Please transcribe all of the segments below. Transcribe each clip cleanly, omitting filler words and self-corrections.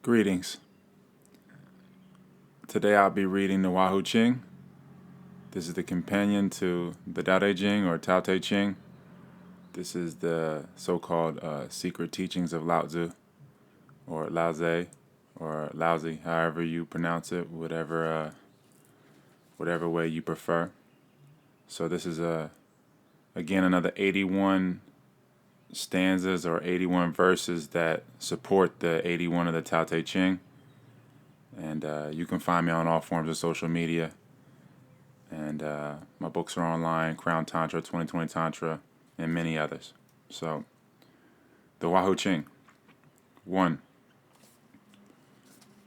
Greetings. Today I'll be reading the Wahoo Ching. This is the companion to the Tao Te Ching or Tao Te Ching. This is the so-called secret teachings of Lao Tzu or Lao Tse or Laozi, however you pronounce it, whatever way you prefer. So this is again another 81 stanzas or 81 verses that support the 81 of the Tao Te Ching. And you can find me on all forms of social media. And my books are online, Crown Tantra, 2020 Tantra, and many others. So, the Wahoo Ching. 1.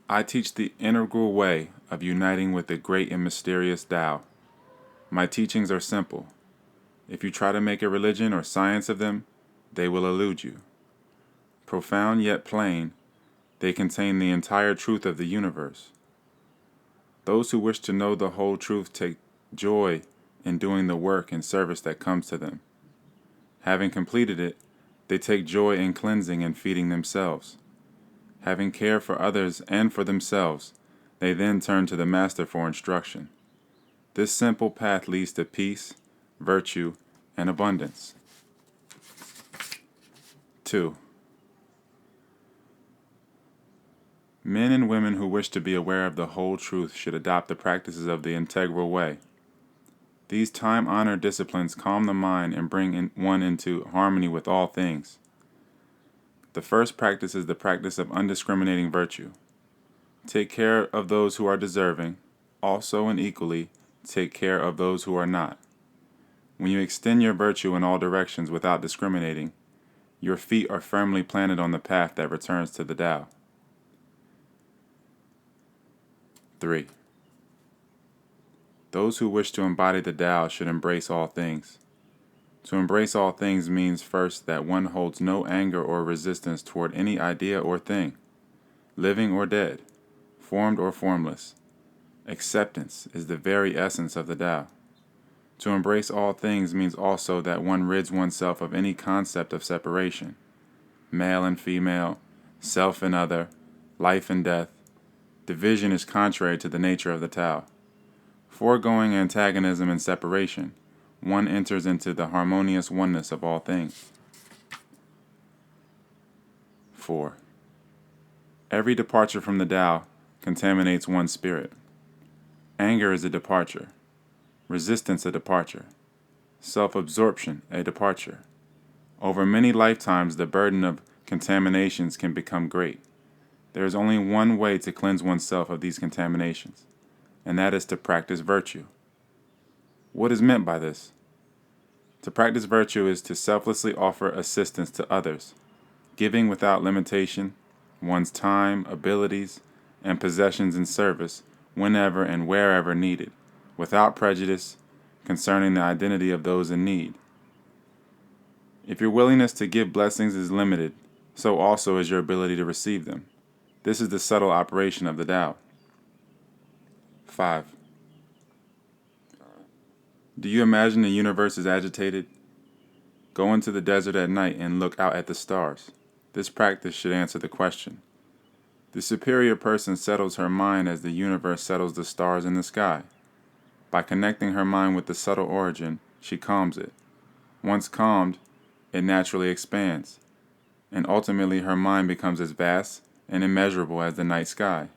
I teach the integral way of uniting with the great and mysterious Tao. My teachings are simple. If you try to make a religion or science of them, they will elude you. Profound yet plain, they contain the entire truth of the universe. Those who wish to know the whole truth take joy in doing the work and service that comes to them. Having completed it, they take joy in cleansing and feeding themselves. Having care for others and for themselves, they then turn to the Master for instruction. This simple path leads to peace, virtue, and abundance. 2. Men and women who wish to be aware of the whole truth should adopt the practices of the Integral Way. These time-honored disciplines calm the mind and bring one into harmony with all things. The first practice is the practice of undiscriminating virtue. Take care of those who are deserving, also and equally take care of those who are not. When you extend your virtue in all directions without discriminating, your feet are firmly planted on the path that returns to the Tao. 3. Those who wish to embody the Tao should embrace all things. To embrace all things means first that one holds no anger or resistance toward any idea or thing, living or dead, formed or formless. Acceptance is the very essence of the Tao. To embrace all things means also that one rids oneself of any concept of separation, male and female, self and other, life and death. Division is contrary to the nature of the Tao. Foregoing antagonism and separation, one enters into the harmonious oneness of all things. 4. Every departure from the Tao contaminates one's spirit. Anger is a departure, resistance a departure, self-absorption a departure. Over many lifetimes, the burden of contaminations can become great. There is only one way to cleanse oneself of these contaminations, and that is to practice virtue. What is meant by this? To practice virtue is to selflessly offer assistance to others, giving without limitation one's time, abilities, and possessions in service whenever and wherever needed, without prejudice concerning the identity of those in need. If your willingness to give blessings is limited, so also is your ability to receive them. This is the subtle operation of the Tao. 5. Do you imagine the universe is agitated? Go into the desert at night and look out at the stars. This practice should answer the question. The superior person settles her mind as the universe settles the stars in the sky. By connecting her mind with the subtle origin, she calms it. Once calmed, it naturally expands, and ultimately her mind becomes as vast and immeasurable as the night sky.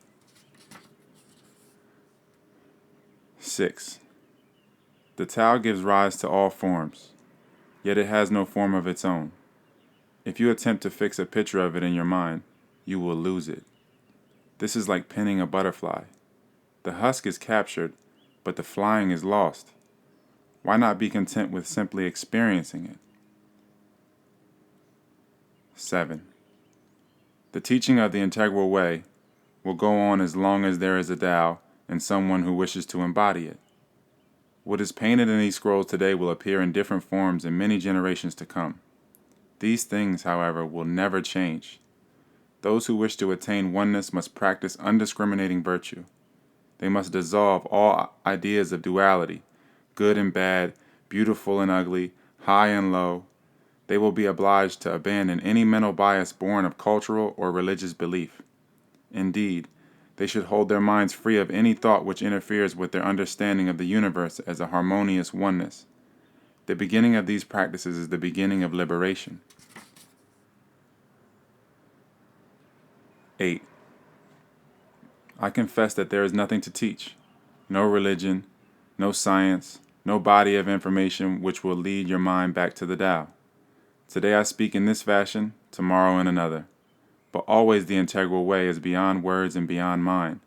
6. The Tao gives rise to all forms, yet it has no form of its own. If you attempt to fix a picture of it in your mind, you will lose it. This is like pinning a butterfly. The husk is captured, but the flying is lost. Why not be content with simply experiencing it? 7. The teaching of the Integral Way will go on as long as there is a Tao and someone who wishes to embody it. What is painted in these scrolls today will appear in different forms in many generations to come. These things, however, will never change. Those who wish to attain oneness must practice undiscriminating virtue. They must dissolve all ideas of duality, good and bad, beautiful and ugly, high and low. They will be obliged to abandon any mental bias born of cultural or religious belief. Indeed, they should hold their minds free of any thought which interferes with their understanding of the universe as a harmonious oneness. The beginning of these practices is the beginning of liberation. 8. I confess that there is nothing to teach, no religion, no science, no body of information which will lead your mind back to the Tao. Today I speak in this fashion, tomorrow in another. But always the integral way is beyond words and beyond mind.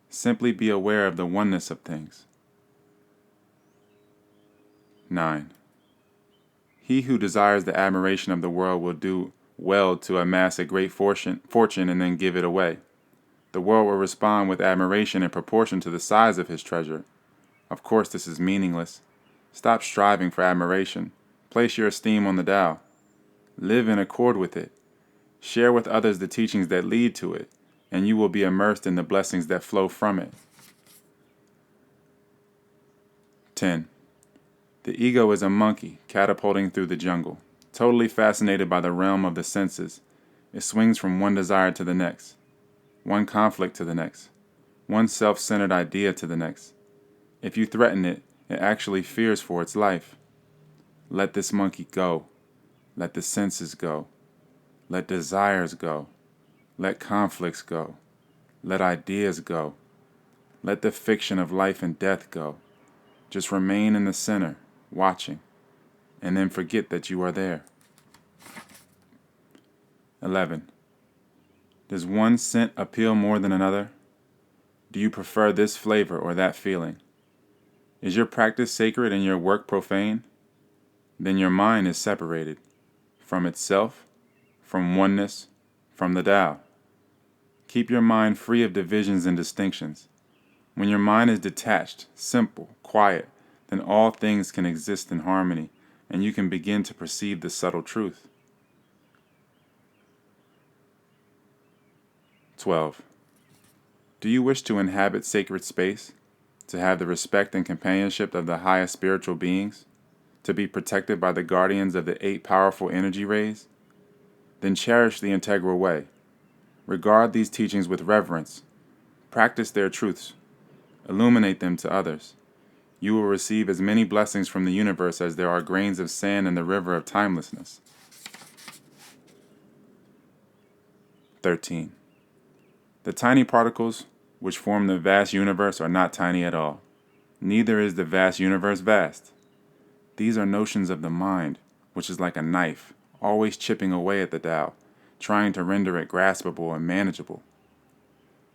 Simply be aware of the oneness of things. 9. He who desires the admiration of the world will do well to amass a great fortune and then give it away. The world will respond with admiration in proportion to the size of his treasure. Of course, this is meaningless. Stop striving for admiration. Place your esteem on the Tao. Live in accord with it. Share with others the teachings that lead to it, and you will be immersed in the blessings that flow from it. 10. The ego is a monkey catapulting through the jungle, totally fascinated by the realm of the senses. It swings from one desire to the next, one conflict to the next, one self-centered idea to the next. If you threaten it, it actually fears for its life. Let this monkey go. Let the senses go. Let desires go. Let conflicts go. Let ideas go. Let the fiction of life and death go. Just remain in the center, watching, and then forget that you are there. 11. Does one scent appeal more than another? Do you prefer this flavor or that feeling? Is your practice sacred and your work profane? Then your mind is separated from itself, from oneness, from the Tao. Keep your mind free of divisions and distinctions. When your mind is detached, simple, quiet, then all things can exist in harmony, and you can begin to perceive the subtle truth. 12. Do you wish to inhabit sacred space, to have the respect and companionship of the highest spiritual beings, to be protected by the guardians of the 8 powerful energy rays? Then cherish the integral way. Regard these teachings with reverence. Practice their truths. Illuminate them to others. You will receive as many blessings from the universe as there are grains of sand in the river of timelessness. 13. The tiny particles which form the vast universe are not tiny at all. Neither is the vast universe vast. These are notions of the mind, which is like a knife, always chipping away at the Tao, trying to render it graspable and manageable.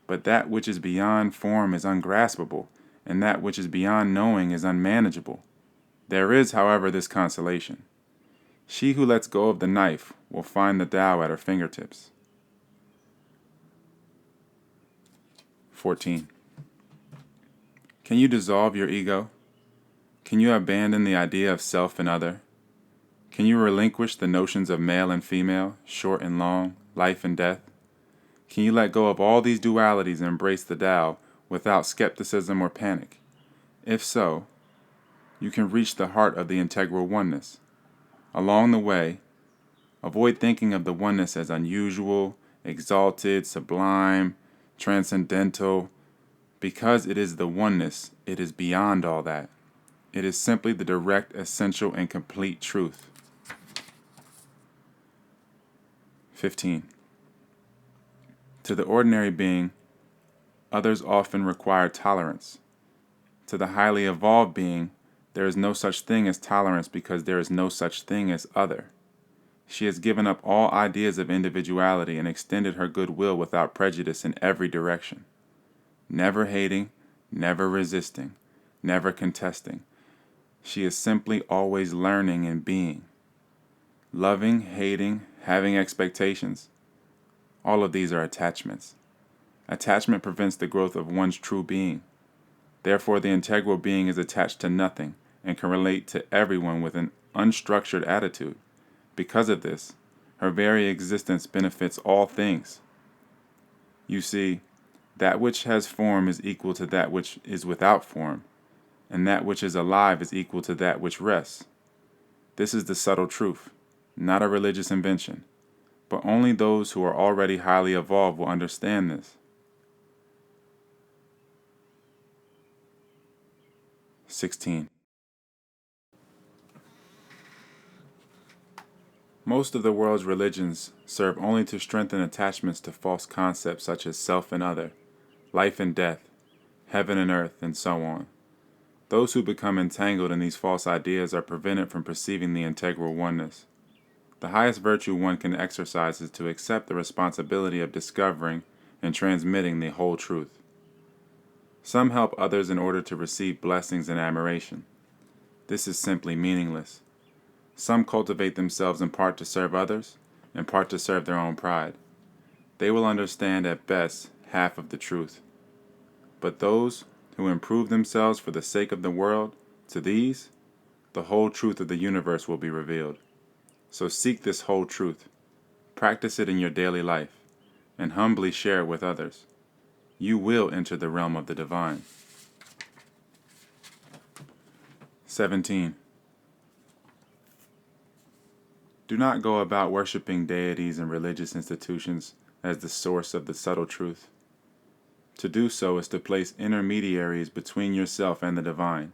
But that which is beyond form is ungraspable, and that which is beyond knowing is unmanageable. There is, however, this consolation. She who lets go of the knife will find the Tao at her fingertips. 14. Can you dissolve your ego? Can you abandon the idea of self and other? Can you relinquish the notions of male and female, short and long, life and death? Can you let go of all these dualities and embrace the Tao without skepticism or panic? If so, you can reach the heart of the integral oneness. Along the way, avoid thinking of the oneness as unusual, exalted, sublime, transcendental. Because it is the oneness, it is beyond all that. It is simply the direct, essential, and complete truth. 15. To the ordinary being, others often require tolerance. To the highly evolved being, there is no such thing as tolerance because there is no such thing as other. She has given up all ideas of individuality and extended her goodwill without prejudice in every direction. Never hating, never resisting, never contesting. She is simply always learning and being. Loving, hating, having expectations. All of these are attachments. Attachment prevents the growth of one's true being. Therefore, the integral being is attached to nothing and can relate to everyone with an unstructured attitude. Because of this, her very existence benefits all things. You see, that which has form is equal to that which is without form, and that which is alive is equal to that which rests. This is the subtle truth, not a religious invention, but only those who are already highly evolved will understand this. 16. Most of the world's religions serve only to strengthen attachments to false concepts such as self and other, life and death, heaven and earth, and so on. Those who become entangled in these false ideas are prevented from perceiving the integral oneness. The highest virtue one can exercise is to accept the responsibility of discovering and transmitting the whole truth. Some help others in order to receive blessings and admiration. This is simply meaningless. Some cultivate themselves in part to serve others, in part to serve their own pride. They will understand at best half of the truth. But those who improve themselves for the sake of the world, to these, the whole truth of the universe will be revealed. So seek this whole truth, practice it in your daily life, and humbly share it with others. You will enter the realm of the divine. 17. Do not go about worshipping deities and religious institutions as the source of the subtle truth. To do so is to place intermediaries between yourself and the divine,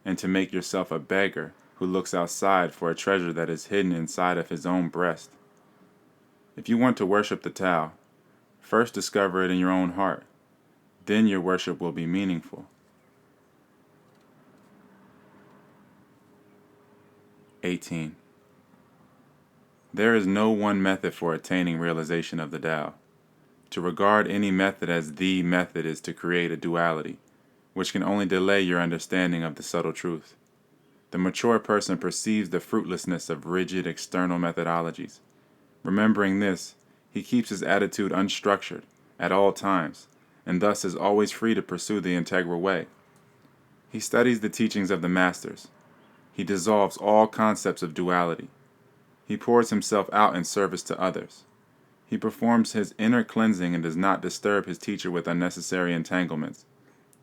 and to make yourself a beggar who looks outside for a treasure that is hidden inside of his own breast. If you want to worship the Tao, first discover it in your own heart. Then your worship will be meaningful. 18. There is no one method for attaining realization of the Tao. To regard any method as the method is to create a duality, which can only delay your understanding of the subtle truth. The mature person perceives the fruitlessness of rigid external methodologies. Remembering this, he keeps his attitude unstructured at all times, and thus is always free to pursue the integral way. He studies the teachings of the masters. He dissolves all concepts of duality. He pours himself out in service to others. He performs his inner cleansing and does not disturb his teacher with unnecessary entanglements,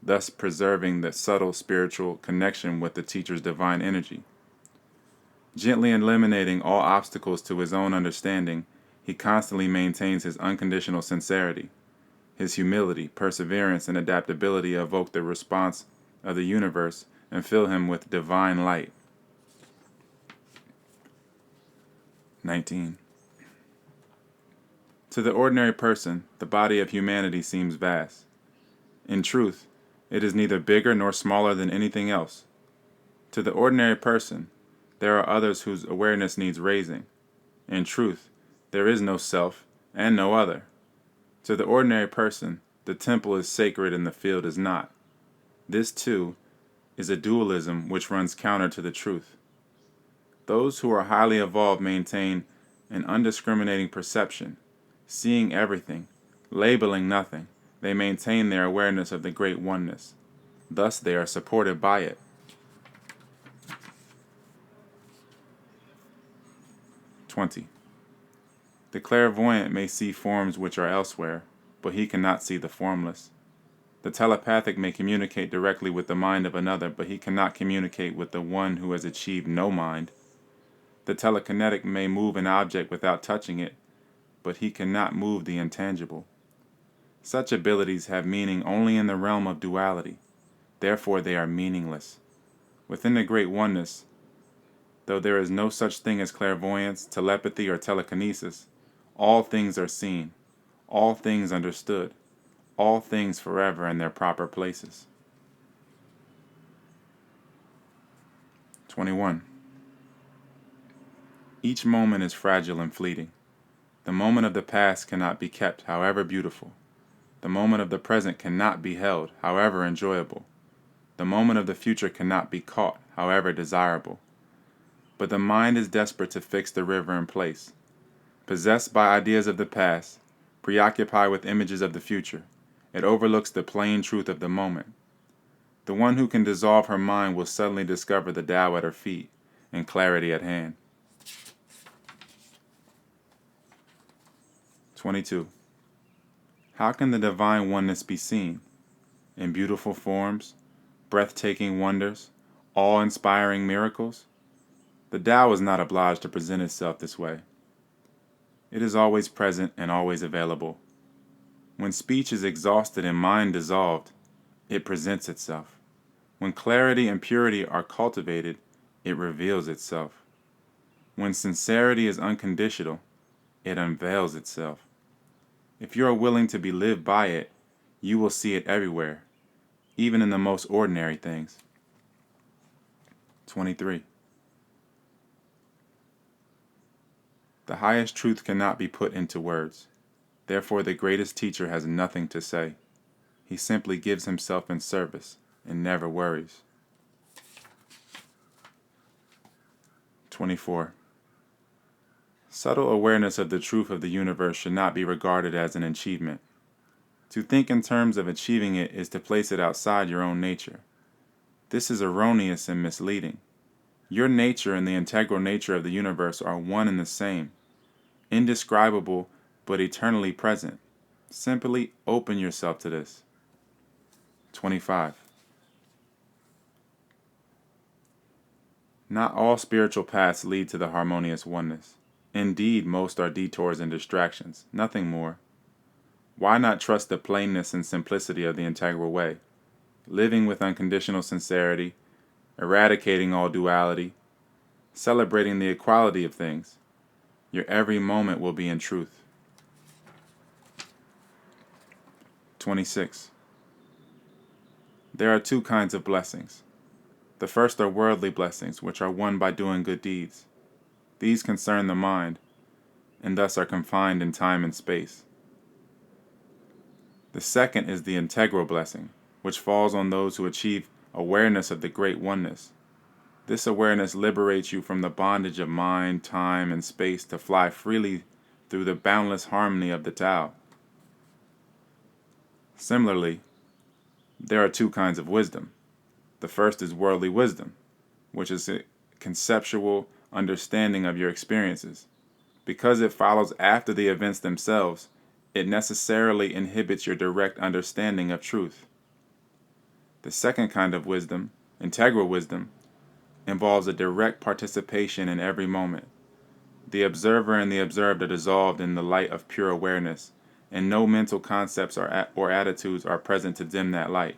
thus preserving the subtle spiritual connection with the teacher's divine energy. Gently eliminating all obstacles to his own understanding, he constantly maintains his unconditional sincerity. His humility, perseverance, and adaptability evoke the response of the universe and fill him with divine light. 19. To the ordinary person, the body of humanity seems vast. In truth, it is neither bigger nor smaller than anything else. To the ordinary person, there are others whose awareness needs raising. In truth, there is no self and no other. To the ordinary person, the temple is sacred and the field is not. This, too, is a dualism which runs counter to the truth. Those who are highly evolved maintain an undiscriminating perception, seeing everything, labeling nothing. They maintain their awareness of the great oneness. Thus they are supported by it. 20. The clairvoyant may see forms which are elsewhere, but he cannot see the formless. The telepathic may communicate directly with the mind of another, but he cannot communicate with the one who has achieved no mind. The telekinetic may move an object without touching it, but he cannot move the intangible. Such abilities have meaning only in the realm of duality. Therefore they are meaningless. Within the great oneness, though there is no such thing as clairvoyance, telepathy, or telekinesis, all things are seen, all things understood, all things forever in their proper places. 21. Each moment is fragile and fleeting. The moment of the past cannot be kept, however beautiful. The moment of the present cannot be held, however enjoyable. The moment of the future cannot be caught, however desirable. But the mind is desperate to fix the river in place. Possessed by ideas of the past, preoccupied with images of the future, it overlooks the plain truth of the moment. The one who can dissolve her mind will suddenly discover the Tao at her feet and clarity at hand. 22. How can the divine oneness be seen? In beautiful forms, breathtaking wonders, awe-inspiring miracles? The Tao is not obliged to present itself this way. It is always present and always available. When speech is exhausted and mind dissolved, it presents itself. When clarity and purity are cultivated, it reveals itself. When sincerity is unconditional, it unveils itself. If you are willing to be lived by it, you will see it everywhere, even in the most ordinary things. 23. The highest truth cannot be put into words. Therefore, the greatest teacher has nothing to say. He simply gives himself in service and never worries. 24. Subtle awareness of the truth of the universe should not be regarded as an achievement. To think in terms of achieving it is to place it outside your own nature. This is erroneous and misleading. Your nature and the integral nature of the universe are one and the same, indescribable but eternally present. Simply open yourself to this. 25. Not all spiritual paths lead to the harmonious oneness. Indeed, most are detours and distractions, nothing more. Why not trust the plainness and simplicity of the integral way, living with unconditional sincerity, eradicating all duality, celebrating the equality of things? Your every moment will be in truth. 26. There are two kinds of blessings. The first are worldly blessings, which are won by doing good deeds. These concern the mind, and thus are confined in time and space. The second is the integral blessing, which falls on those who achieve awareness of the great oneness. This awareness liberates you from the bondage of mind, time, and space to fly freely through the boundless harmony of the Tao. Similarly, there are two kinds of wisdom. The first is worldly wisdom, which is a conceptual understanding of your experiences. Because it follows after the events themselves, it necessarily inhibits your direct understanding of truth. The second kind of wisdom, integral wisdom, involves a direct participation in every moment. The observer and the observed are dissolved in the light of pure awareness, and no mental concepts or attitudes are present to dim that light.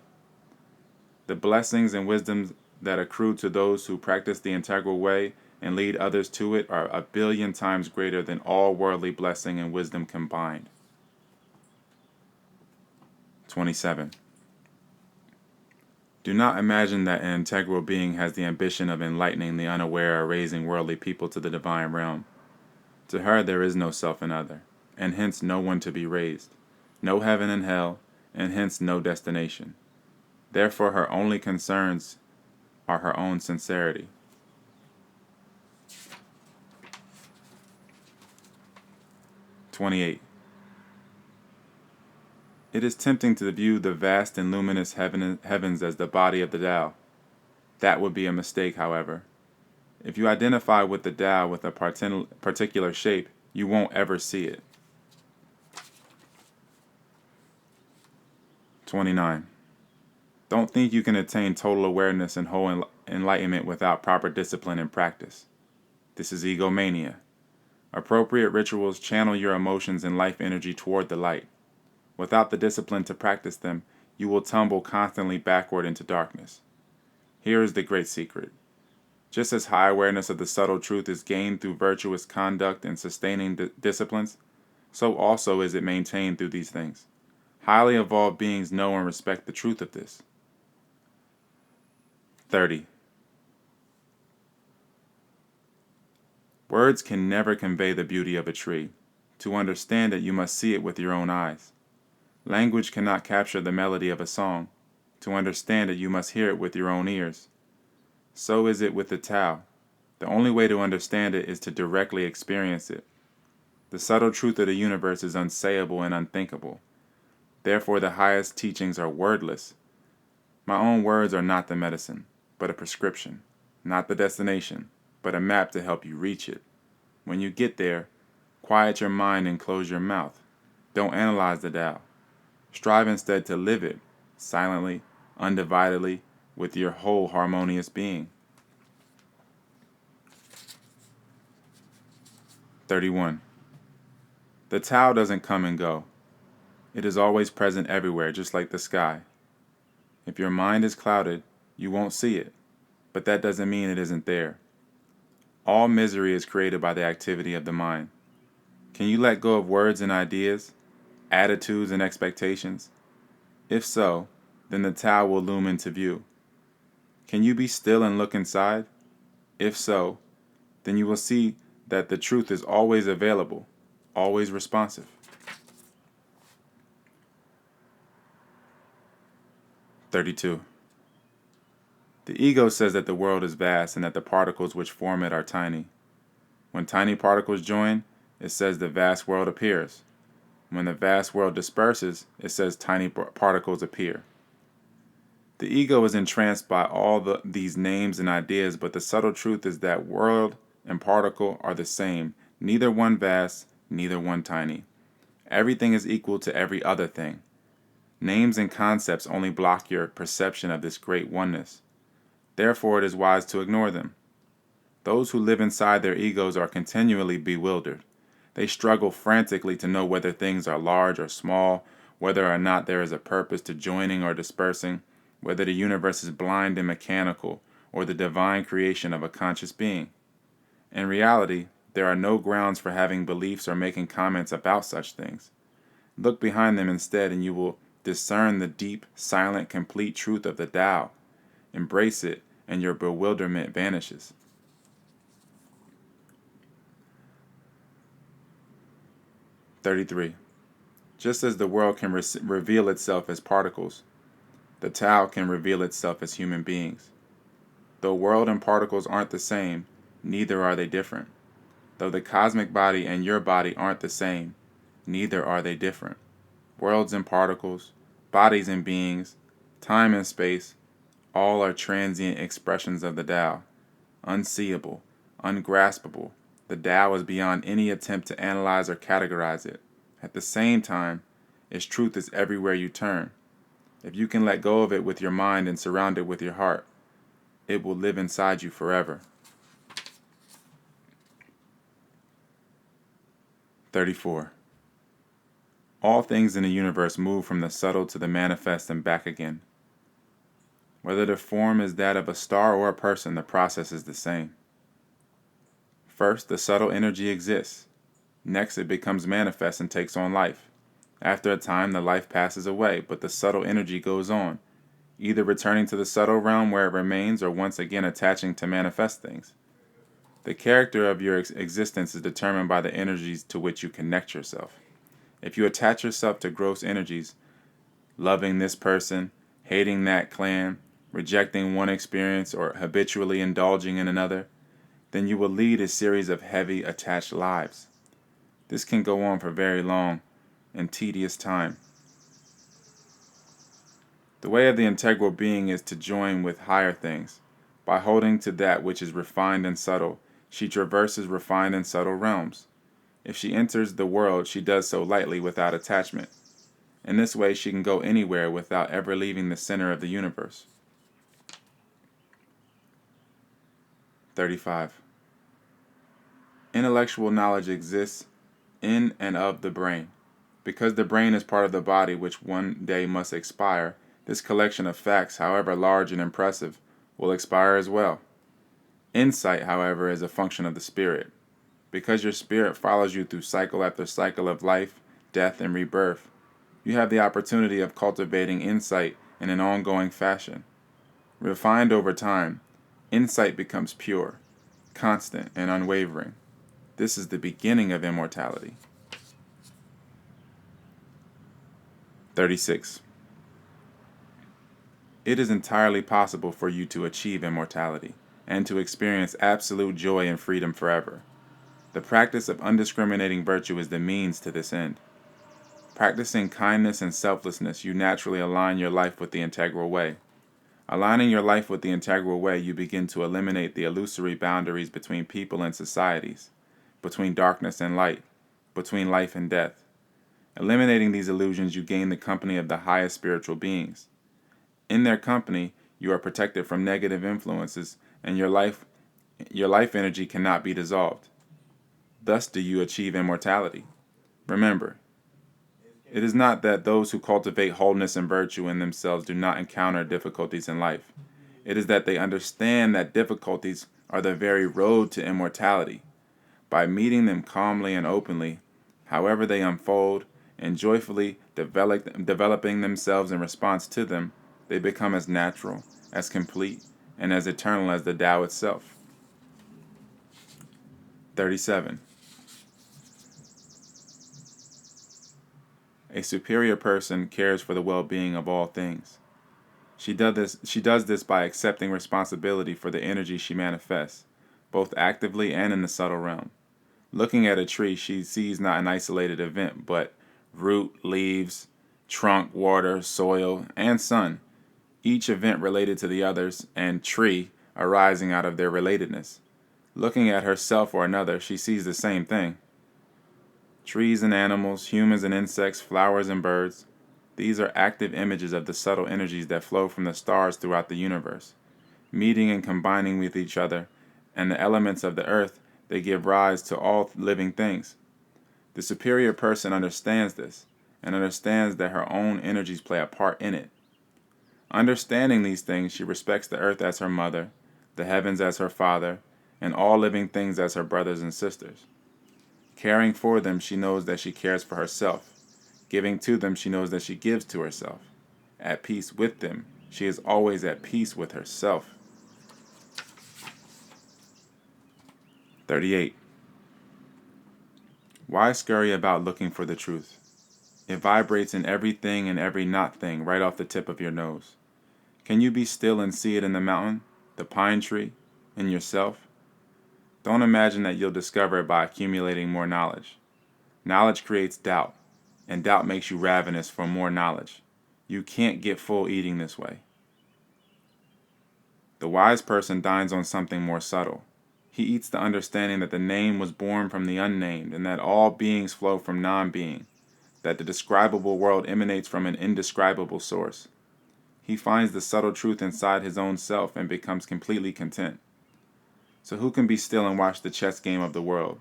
The blessings and wisdoms that accrue to those who practice the integral way and lead others to it are 1,000,000,000 times greater than all worldly blessing and wisdom combined. 27. Do not imagine that an integral being has the ambition of enlightening the unaware or raising worldly people to the divine realm. To her there is no self and other, and hence no one to be raised, no heaven and hell, and hence no destination. Therefore her only concerns are her own sincerity. 28. It is tempting to view the vast and luminous heavens as the body of the Tao. That would be a mistake, however. If you identify with the Tao with a particular shape, you won't ever see it. 29. Don't think you can attain total awareness and whole enlightenment without proper discipline and practice. This is egomania. Appropriate rituals channel your emotions and life energy toward the light. Without the discipline to practice them, you will tumble constantly backward into darkness. Here is the great secret. Just as high awareness of the subtle truth is gained through virtuous conduct and sustaining disciplines, so also is it maintained through these things. Highly evolved beings know and respect the truth of this. 30. Words can never convey the beauty of a tree. To understand it, you must see it with your own eyes. Language cannot capture the melody of a song. To understand it, you must hear it with your own ears. So is it with the Tao. The only way to understand it is to directly experience it. The subtle truth of the universe is unsayable and unthinkable. Therefore, the highest teachings are wordless. My own words are not the medicine, but a prescription. Not the destination, but a map to help you reach it. When you get there, quiet your mind and close your mouth. Don't analyze the Tao. Strive instead to live it, silently, undividedly, with your whole harmonious being. 31. The Tao doesn't come and go. It is always present everywhere, just like the sky. If your mind is clouded, you won't see it, but that doesn't mean it isn't there. All misery is created by the activity of the mind. Can you let go of words and ideas, attitudes and expectations? If so, then the Tao will loom into view. Can you be still and look inside? If so, then you will see that the truth is always available, always responsive. 32. The ego says that the world is vast and that the particles which form it are tiny. When tiny particles join, it says the vast world appears. When the vast world disperses, it says tiny particles appear. The ego is entranced by all these names and ideas, but the subtle truth is that world and particle are the same, neither one vast, neither one tiny. Everything is equal to every other thing. Names and concepts only block your perception of this great oneness. Therefore, it is wise to ignore them. Those who live inside their egos are continually bewildered. They struggle frantically to know whether things are large or small, whether or not there is a purpose to joining or dispersing, whether the universe is blind and mechanical, or the divine creation of a conscious being. In reality, there are no grounds for having beliefs or making comments about such things. Look behind them instead, and you will discern the deep, silent, complete truth of the Tao. Embrace it, and your bewilderment vanishes. 33. Just as the world can reveal itself as particles, the Tao can reveal itself as human beings. Though world and particles aren't the same, neither are they different. Though the cosmic body and your body aren't the same, neither are they different. Worlds and particles, bodies and beings, time and space, all are transient expressions of the Tao, unseeable, ungraspable. The Tao is beyond any attempt to analyze or categorize it. At the same time, its truth is everywhere you turn. If you can let go of it with your mind and surround it with your heart, it will live inside you forever. 34. All things in the universe move from the subtle to the manifest and back again. Whether the form is that of a star or a person, the process is the same. First, the subtle energy exists. Next, it becomes manifest and takes on life. After a time, the life passes away, but the subtle energy goes on, either returning to the subtle realm where it remains or once again attaching to manifest things. The character of your existence is determined by the energies to which you connect yourself. If you attach yourself to gross energies, loving this person, hating that clan, rejecting one experience, or habitually indulging in another, then you will lead a series of heavy, attached lives. This can go on for very long and tedious time. The way of the integral being is to join with higher things. By holding to that which is refined and subtle, she traverses refined and subtle realms. If she enters the world, she does so lightly without attachment. In this way, she can go anywhere without ever leaving the center of the universe. 35. Intellectual knowledge exists in and of the brain. Because the brain is part of the body which one day must expire, this collection of facts, however large and impressive, will expire as well. Insight, however, is a function of the spirit. Because your spirit follows you through cycle after cycle of life, death, and rebirth, you have the opportunity of cultivating insight in an ongoing fashion. Refined over time, insight becomes pure, constant, and unwavering. This is the beginning of immortality. 36. It is entirely possible for you to achieve immortality and to experience absolute joy and freedom forever. The practice of undiscriminating virtue is the means to this end. Practicing kindness and selflessness, you naturally align your life with the integral way. Aligning your life with the integral way, you begin to eliminate the illusory boundaries between people and societies, between darkness and light, between life and death. Eliminating these illusions, you gain the company of the highest spiritual beings. In their company, you are protected from negative influences, and your life energy cannot be dissolved. Thus do you achieve immortality. Remember, it is not that those who cultivate wholeness and virtue in themselves do not encounter difficulties in life. It is that they understand that difficulties are the very road to immortality. By meeting them calmly and openly, however they unfold, and joyfully developing themselves in response to them, they become as natural, as complete, and as eternal as the Tao itself. 37. A superior person cares for the well-being of all things. She does this by accepting responsibility for the energy she manifests, both actively and in the subtle realm. Looking at a tree, she sees not an isolated event, but root, leaves, trunk, water, soil, and sun, each event related to the others, and tree arising out of their relatedness. Looking at herself or another, she sees the same thing. Trees and animals, humans and insects, flowers and birds, these are active images of the subtle energies that flow from the stars throughout the universe, meeting and combining with each other, and the elements of the earth, they give rise to all living things. The superior person understands this, and understands that her own energies play a part in it. Understanding these things, she respects the earth as her mother, the heavens as her father, and all living things as her brothers and sisters. Caring for them, she knows that she cares for herself. Giving to them, she knows that she gives to herself. At peace with them, she is always at peace with herself. 38. Why scurry about looking for the truth? It vibrates in everything and every not thing right off the tip of your nose. Can you be still and see it in the mountain, the pine tree, in yourself? Don't imagine that you'll discover it by accumulating more knowledge. Knowledge creates doubt, and doubt makes you ravenous for more knowledge. You can't get full eating this way. The wise person dines on something more subtle. He eats the understanding that the name was born from the unnamed, and that all beings flow from non-being, that the describable world emanates from an indescribable source. He finds the subtle truth inside his own self and becomes completely content. So who can be still and watch the chess game of the world?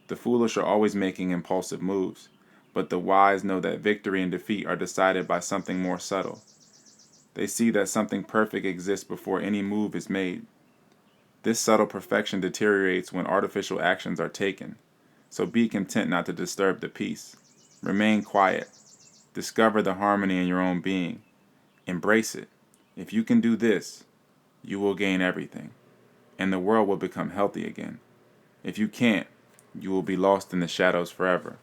The foolish are always making impulsive moves, but the wise know that victory and defeat are decided by something more subtle. They see that something perfect exists before any move is made. This subtle perfection deteriorates when artificial actions are taken, so be content not to disturb the peace. Remain quiet. Discover the harmony in your own being. Embrace it. If you can do this, you will gain everything, and the world will become healthy again. If you can't, you will be lost in the shadows forever.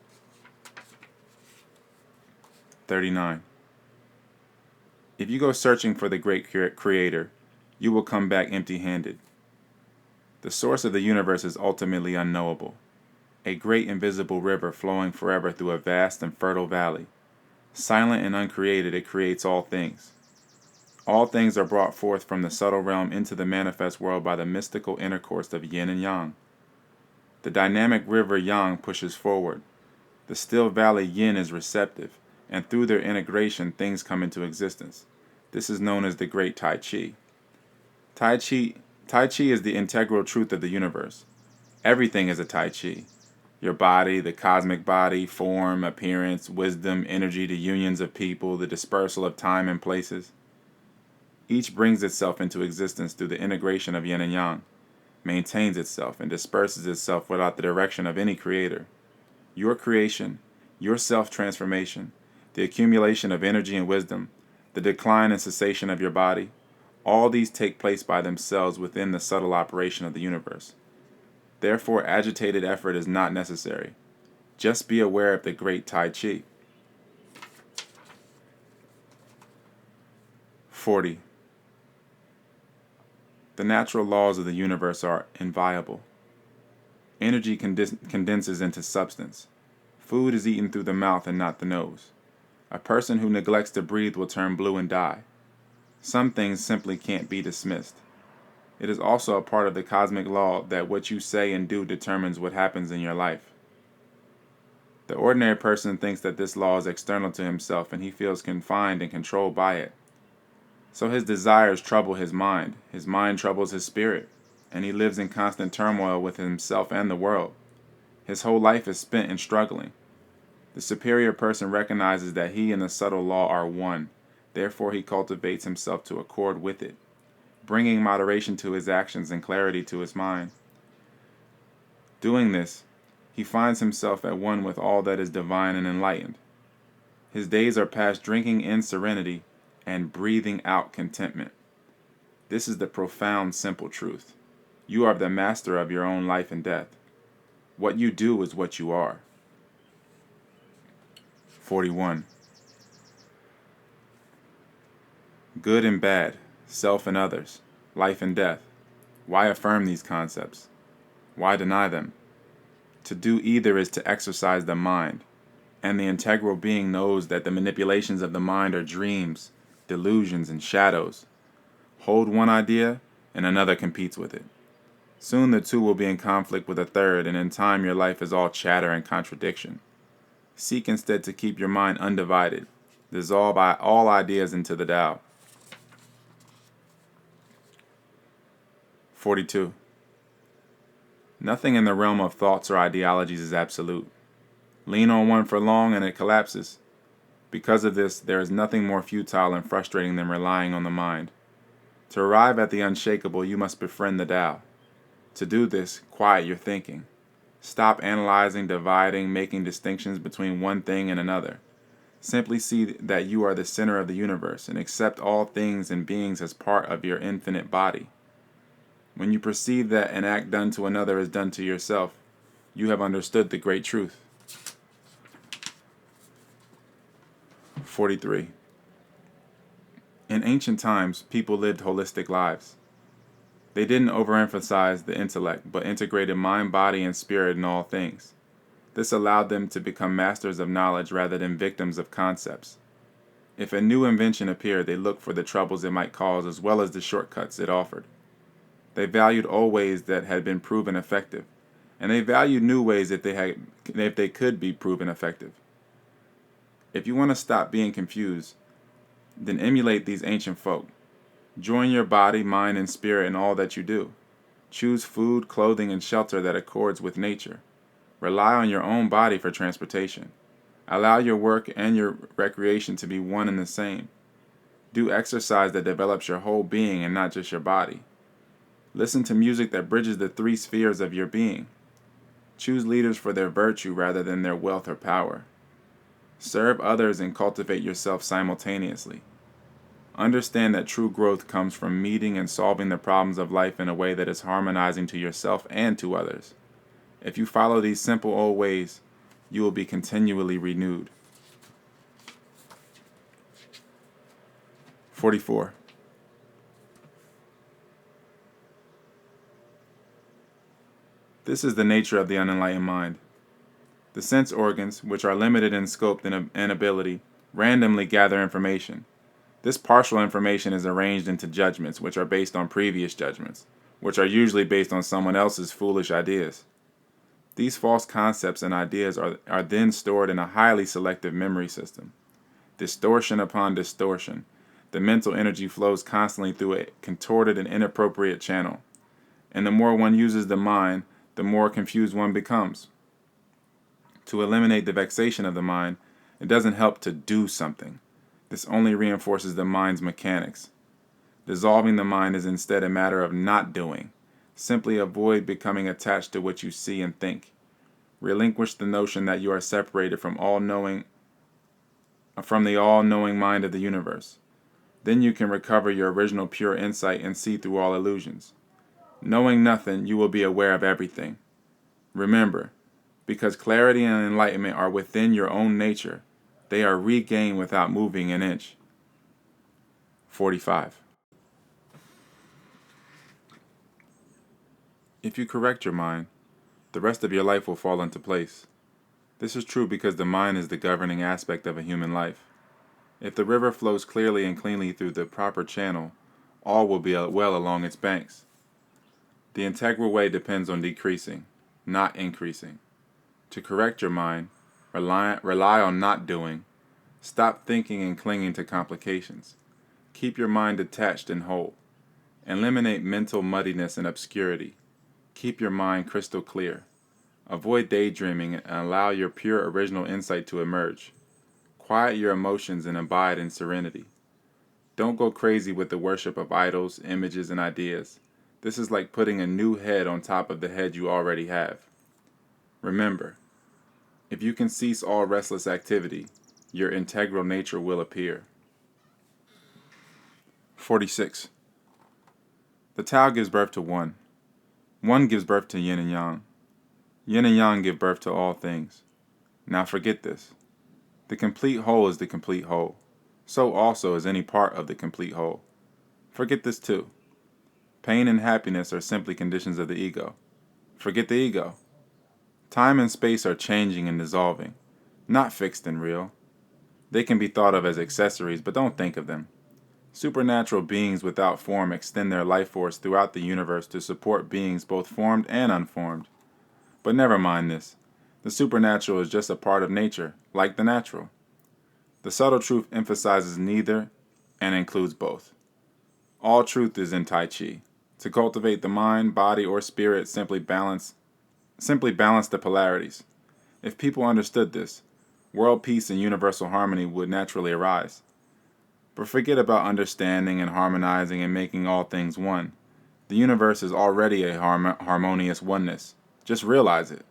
39. If you go searching for the great Creator, you will come back empty-handed. The source of the universe is ultimately unknowable, a great invisible river flowing forever through a vast and fertile valley. Silent and uncreated, it creates all things. All things are brought forth from the subtle realm into the manifest world by the mystical intercourse of yin and yang. The dynamic river yang pushes forward. The still valley yin is receptive, and through their integration things come into existence. This is known as the great Tai Chi. Tai Chi is the integral truth of the universe. Everything is a Tai Chi. Your body, the cosmic body, form, appearance, wisdom, energy, the unions of people, the dispersal of time and places. Each brings itself into existence through the integration of yin and yang, maintains itself, and disperses itself without the direction of any creator. Your creation, your self-transformation, the accumulation of energy and wisdom, the decline and cessation of your body, all these take place by themselves within the subtle operation of the universe. Therefore, agitated effort is not necessary. Just be aware of the great Tai Chi. 40. The natural laws of the universe are inviolable. Energy condenses into substance. Food is eaten through the mouth and not the nose. A person who neglects to breathe will turn blue and die. Some things simply can't be dismissed. It is also a part of the cosmic law that what you say and do determines what happens in your life. The ordinary person thinks that this law is external to himself and he feels confined and controlled by it. So his desires trouble his mind troubles his spirit, and he lives in constant turmoil with himself and the world. His whole life is spent in struggling. The superior person recognizes that he and the subtle law are one. Therefore, he cultivates himself to accord with it, bringing moderation to his actions and clarity to his mind. Doing this, he finds himself at one with all that is divine and enlightened. His days are passed drinking in serenity and breathing out contentment. This is the profound, simple truth. You are the master of your own life and death. What you do is what you are. 41. Good and bad, self and others, life and death. Why affirm these concepts? Why deny them? To do either is to exercise the mind, and the integral being knows that the manipulations of the mind are dreams, delusions, and shadows. Hold one idea, and another competes with it. Soon the two will be in conflict with a third, and in time your life is all chatter and contradiction. Seek instead to keep your mind undivided. Dissolve all ideas into the Tao. 42. Nothing in the realm of thoughts or ideologies is absolute. Lean on one for long and it collapses. Because of this, there is nothing more futile and frustrating than relying on the mind. To arrive at the unshakable, you must befriend the Tao. To do this, quiet your thinking. Stop analyzing, dividing, making distinctions between one thing and another. Simply see that you are the center of the universe and accept all things and beings as part of your infinite body. When you perceive that an act done to another is done to yourself, you have understood the great truth. 43. In ancient times, people lived holistic lives. They didn't overemphasize the intellect, but integrated mind, body, and spirit in all things. This allowed them to become masters of knowledge rather than victims of concepts. If a new invention appeared, they looked for the troubles it might cause as well as the shortcuts it offered. They valued old ways that had been proven effective, and they valued new ways if they could be proven effective. If you want to stop being confused, then emulate these ancient folk. Join your body, mind, and spirit in all that you do. Choose food, clothing, and shelter that accords with nature. Rely on your own body for transportation. Allow your work and your recreation to be one and the same. Do exercise that develops your whole being and not just your body. Listen to music that bridges the three spheres of your being. Choose leaders for their virtue rather than their wealth or power. Serve others and cultivate yourself simultaneously. Understand that true growth comes from meeting and solving the problems of life in a way that is harmonizing to yourself and to others. If you follow these simple old ways, you will be continually renewed. 44. This is the nature of the unenlightened mind. The sense organs, which are limited in scope and ability, randomly gather information. This partial information is arranged into judgments, which are based on previous judgments, which are usually based on someone else's foolish ideas. These false concepts and ideas are then stored in a highly selective memory system. Distortion upon distortion, the mental energy flows constantly through a contorted and inappropriate channel. And the more one uses the mind, the more confused one becomes. To eliminate the vexation of the mind, it doesn't help to do something. This only reinforces the mind's mechanics. Dissolving the mind is instead a matter of not doing. Simply avoid becoming attached to what you see and think. Relinquish the notion that you are separated from the all-knowing mind of the universe. Then you can recover your original pure insight and see through all illusions. Knowing nothing, you will be aware of everything. Remember, because clarity and enlightenment are within your own nature, they are regained without moving an inch. 45. If you correct your mind, the rest of your life will fall into place. This is true because the mind is the governing aspect of a human life. If the river flows clearly and cleanly through the proper channel, all will be well along its banks. The integral way depends on decreasing, not increasing. To correct your mind, rely on not doing. Stop thinking and clinging to complications. Keep your mind detached and whole. Eliminate mental muddiness and obscurity. Keep your mind crystal clear. Avoid daydreaming and allow your pure original insight to emerge. Quiet your emotions and abide in serenity. Don't go crazy with the worship of idols, images, and ideas. This is like putting a new head on top of the head you already have. Remember, if you can cease all restless activity, your integral nature will appear. 46. The Tao gives birth to one. One gives birth to yin and yang. Yin and yang give birth to all things. Now forget this. The complete whole is the complete whole. So also is any part of the complete whole. Forget this too. Pain and happiness are simply conditions of the ego. Forget the ego. Time and space are changing and dissolving, not fixed and real. They can be thought of as accessories, but don't think of them. Supernatural beings without form extend their life force throughout the universe to support beings both formed and unformed. But never mind this. The supernatural is just a part of nature, like the natural. The subtle truth emphasizes neither and includes both. All truth is in Tai Chi. To cultivate the mind, body, or spirit, simply balance the polarities. If people understood this, world peace and universal harmony would naturally arise. But forget about understanding and harmonizing and making all things one. The universe is already a harmonious oneness. Just realize it.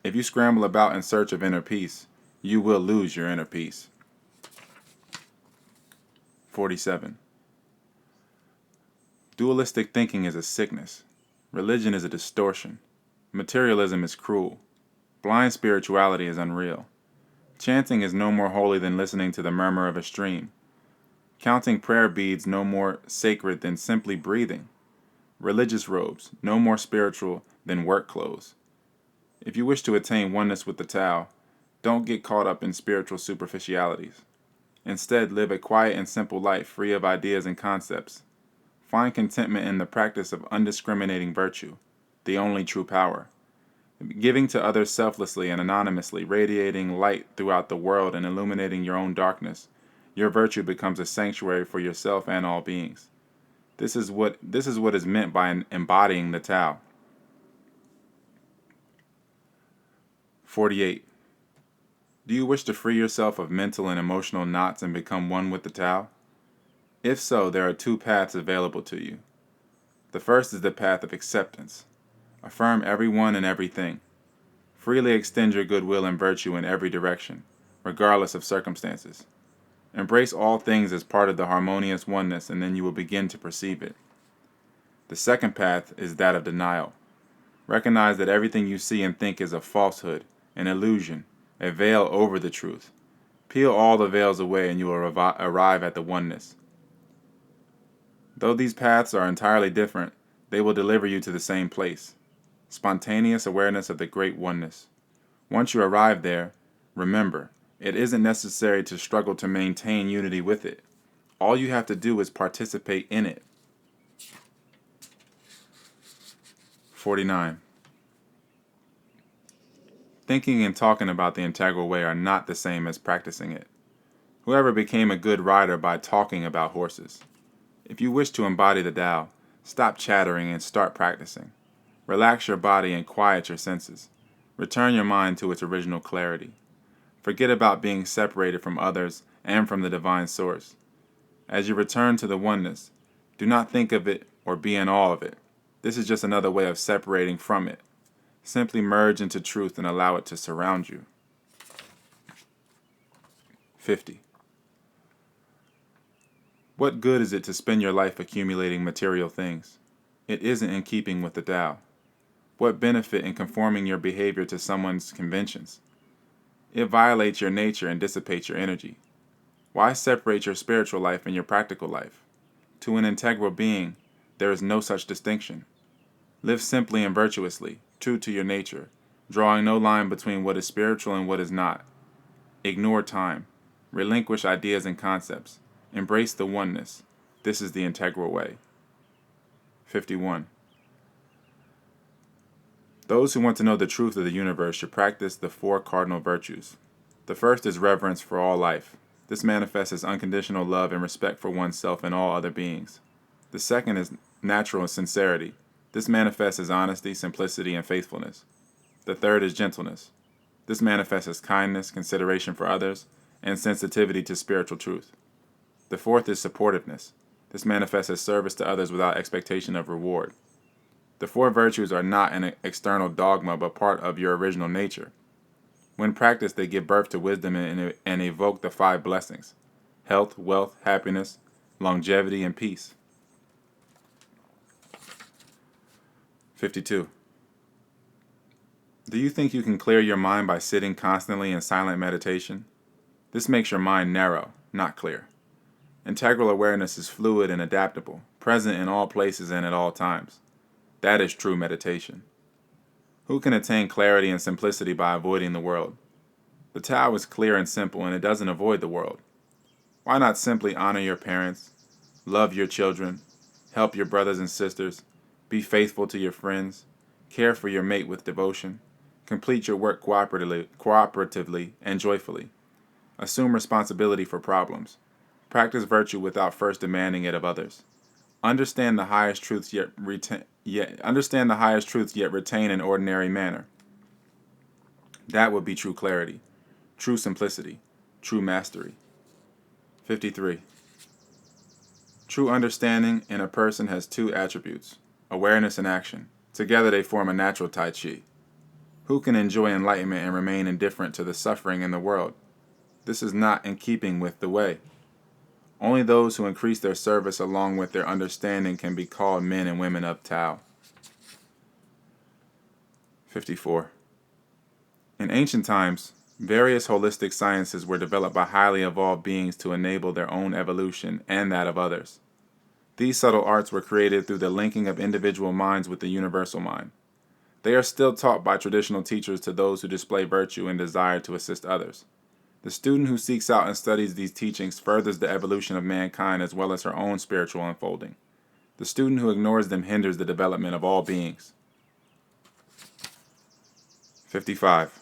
If you scramble about in search of inner peace, you will lose your inner peace. 47. Dualistic thinking is a sickness. Religion is a distortion. Materialism is cruel. Blind spirituality is unreal. Chanting is no more holy than listening to the murmur of a stream. Counting prayer beads no more sacred than simply breathing. Religious robes no more spiritual than work clothes. If you wish to attain oneness with the Tao, don't get caught up in spiritual superficialities. Instead, live a quiet and simple life free of ideas and concepts. Find contentment in the practice of undiscriminating virtue, the only true power. Giving to others selflessly and anonymously, radiating light throughout the world and illuminating your own darkness, your virtue becomes a sanctuary for yourself and all beings. This is what is meant by embodying the Tao. 48. Do you wish to free yourself of mental and emotional knots and become one with the Tao? If so, there are two paths available to you. The first is the path of acceptance. Affirm everyone and everything. Freely extend your goodwill and virtue in every direction, regardless of circumstances. Embrace all things as part of the harmonious oneness, and then you will begin to perceive it. The second path is that of denial. Recognize that everything you see and think is a falsehood, an illusion, a veil over the truth. Peel all the veils away and you will arrive at the oneness. Though these paths are entirely different, they will deliver you to the same place. Spontaneous awareness of the great oneness. Once you arrive there, remember, it isn't necessary to struggle to maintain unity with it. All you have to do is participate in it. 49. Thinking and talking about the integral way are not the same as practicing it. Whoever became a good rider by talking about horses? If you wish to embody the Tao, stop chattering and start practicing. Relax your body and quiet your senses. Return your mind to its original clarity. Forget about being separated from others and from the divine source. As you return to the oneness, do not think of it or be in awe of it. This is just another way of separating from it. Simply merge into truth and allow it to surround you. 50. What good is it to spend your life accumulating material things? It isn't in keeping with the Tao. What benefit in conforming your behavior to someone's conventions? It violates your nature and dissipates your energy. Why separate your spiritual life and your practical life? To an integral being, there is no such distinction. Live simply and virtuously, true to your nature, drawing no line between what is spiritual and what is not. Ignore time. Relinquish ideas and concepts. Embrace the oneness. This is the integral way. 51. Those who want to know the truth of the universe should practice the 4 cardinal virtues. The first is reverence for all life. This manifests as unconditional love and respect for oneself and all other beings. The second is natural sincerity. This manifests as honesty, simplicity, and faithfulness. The third is gentleness. This manifests as kindness, consideration for others, and sensitivity to spiritual truth. The fourth is supportiveness. This manifests as service to others without expectation of reward. The four virtues are not an external dogma, but part of your original nature. When practiced, they give birth to wisdom and evoke the five blessings: health, wealth, happiness, longevity, and peace. 52. Do you think you can clear your mind by sitting constantly in silent meditation? This makes your mind narrow, not clear. Integral awareness is fluid and adaptable, present in all places and at all times. That is true meditation. Who can attain clarity and simplicity by avoiding the world? The Tao is clear and simple, and it doesn't avoid the world. Why not simply honor your parents, love your children, help your brothers and sisters, be faithful to your friends, care for your mate with devotion, complete your work cooperatively and joyfully, assume responsibility for problems, practice virtue without first demanding it of others, understand the highest truths yet retain an ordinary manner? That would be true clarity, true simplicity, true mastery. 53. True understanding in a person has two attributes: awareness and action. Together they form a natural Tai Chi. Who can enjoy enlightenment and remain indifferent to the suffering in the world? This is not in keeping with the way. Only those who increase their service along with their understanding can be called men and women of Tao. 54. In ancient times, various holistic sciences were developed by highly evolved beings to enable their own evolution and that of others. These subtle arts were created through the linking of individual minds with the universal mind. They are still taught by traditional teachers to those who display virtue and desire to assist others. The student who seeks out and studies these teachings furthers the evolution of mankind as well as her own spiritual unfolding. The student who ignores them hinders the development of all beings. 55.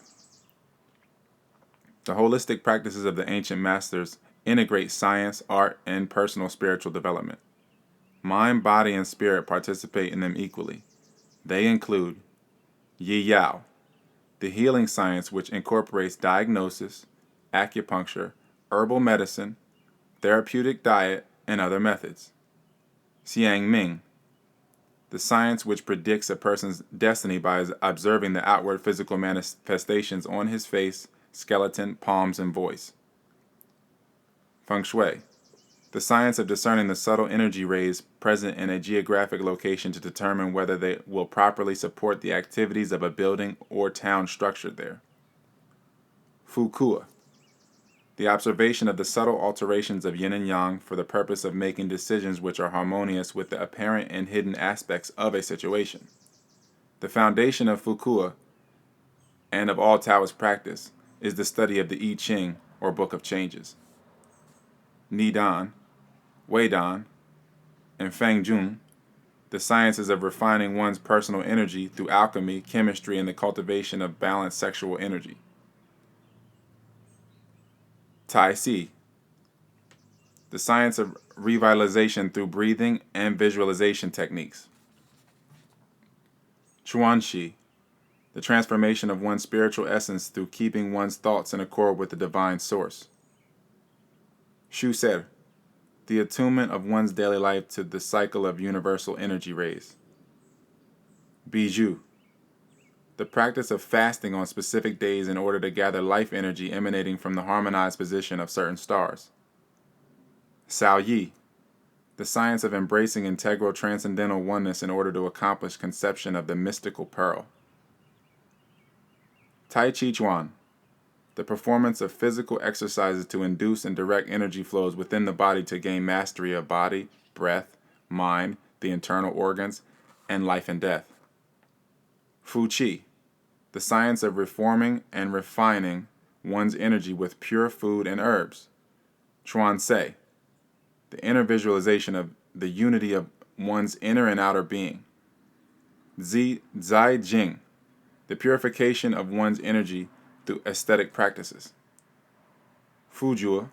The holistic practices of the ancient masters integrate science, art, and personal spiritual development. Mind, body, and spirit participate in them equally. They include Yi Yao, the healing science which incorporates diagnosis, acupuncture, herbal medicine, therapeutic diet, and other methods. Xiang Ming, the science which predicts a person's destiny by observing the outward physical manifestations on his face, skeleton, palms, and voice. Feng Shui, the science of discerning the subtle energy rays present in a geographic location to determine whether they will properly support the activities of a building or town structured there. Fukua, the observation of the subtle alterations of yin and yang for the purpose of making decisions which are harmonious with the apparent and hidden aspects of a situation. The foundation of Fukua and of all Taoist practice is the study of the E Ching, or Book of Changes. Nidan, Weidan, and Fangjun, the sciences of refining one's personal energy through alchemy, chemistry, and the cultivation of balanced sexual energy. Tai Si, the science of revitalization through breathing and visualization techniques. Chuan Shi, the transformation of one's spiritual essence through keeping one's thoughts in accord with the divine source. Shu Ser, the attunement of one's daily life to the cycle of universal energy rays. Bijou, the practice of fasting on specific days in order to gather life energy emanating from the harmonized position of certain stars. Sao Yi, the science of embracing integral transcendental oneness in order to accomplish conception of the mystical pearl. Tai Chi Chuan, the performance of physical exercises to induce and direct energy flows within the body to gain mastery of body, breath, mind, the internal organs, and life and death. Fu Qi, the science of reforming and refining one's energy with pure food and herbs. Chuan Se, the inner visualization of the unity of one's inner and outer being. Zai Jing, the purification of one's energy through aesthetic practices. Fuzhou,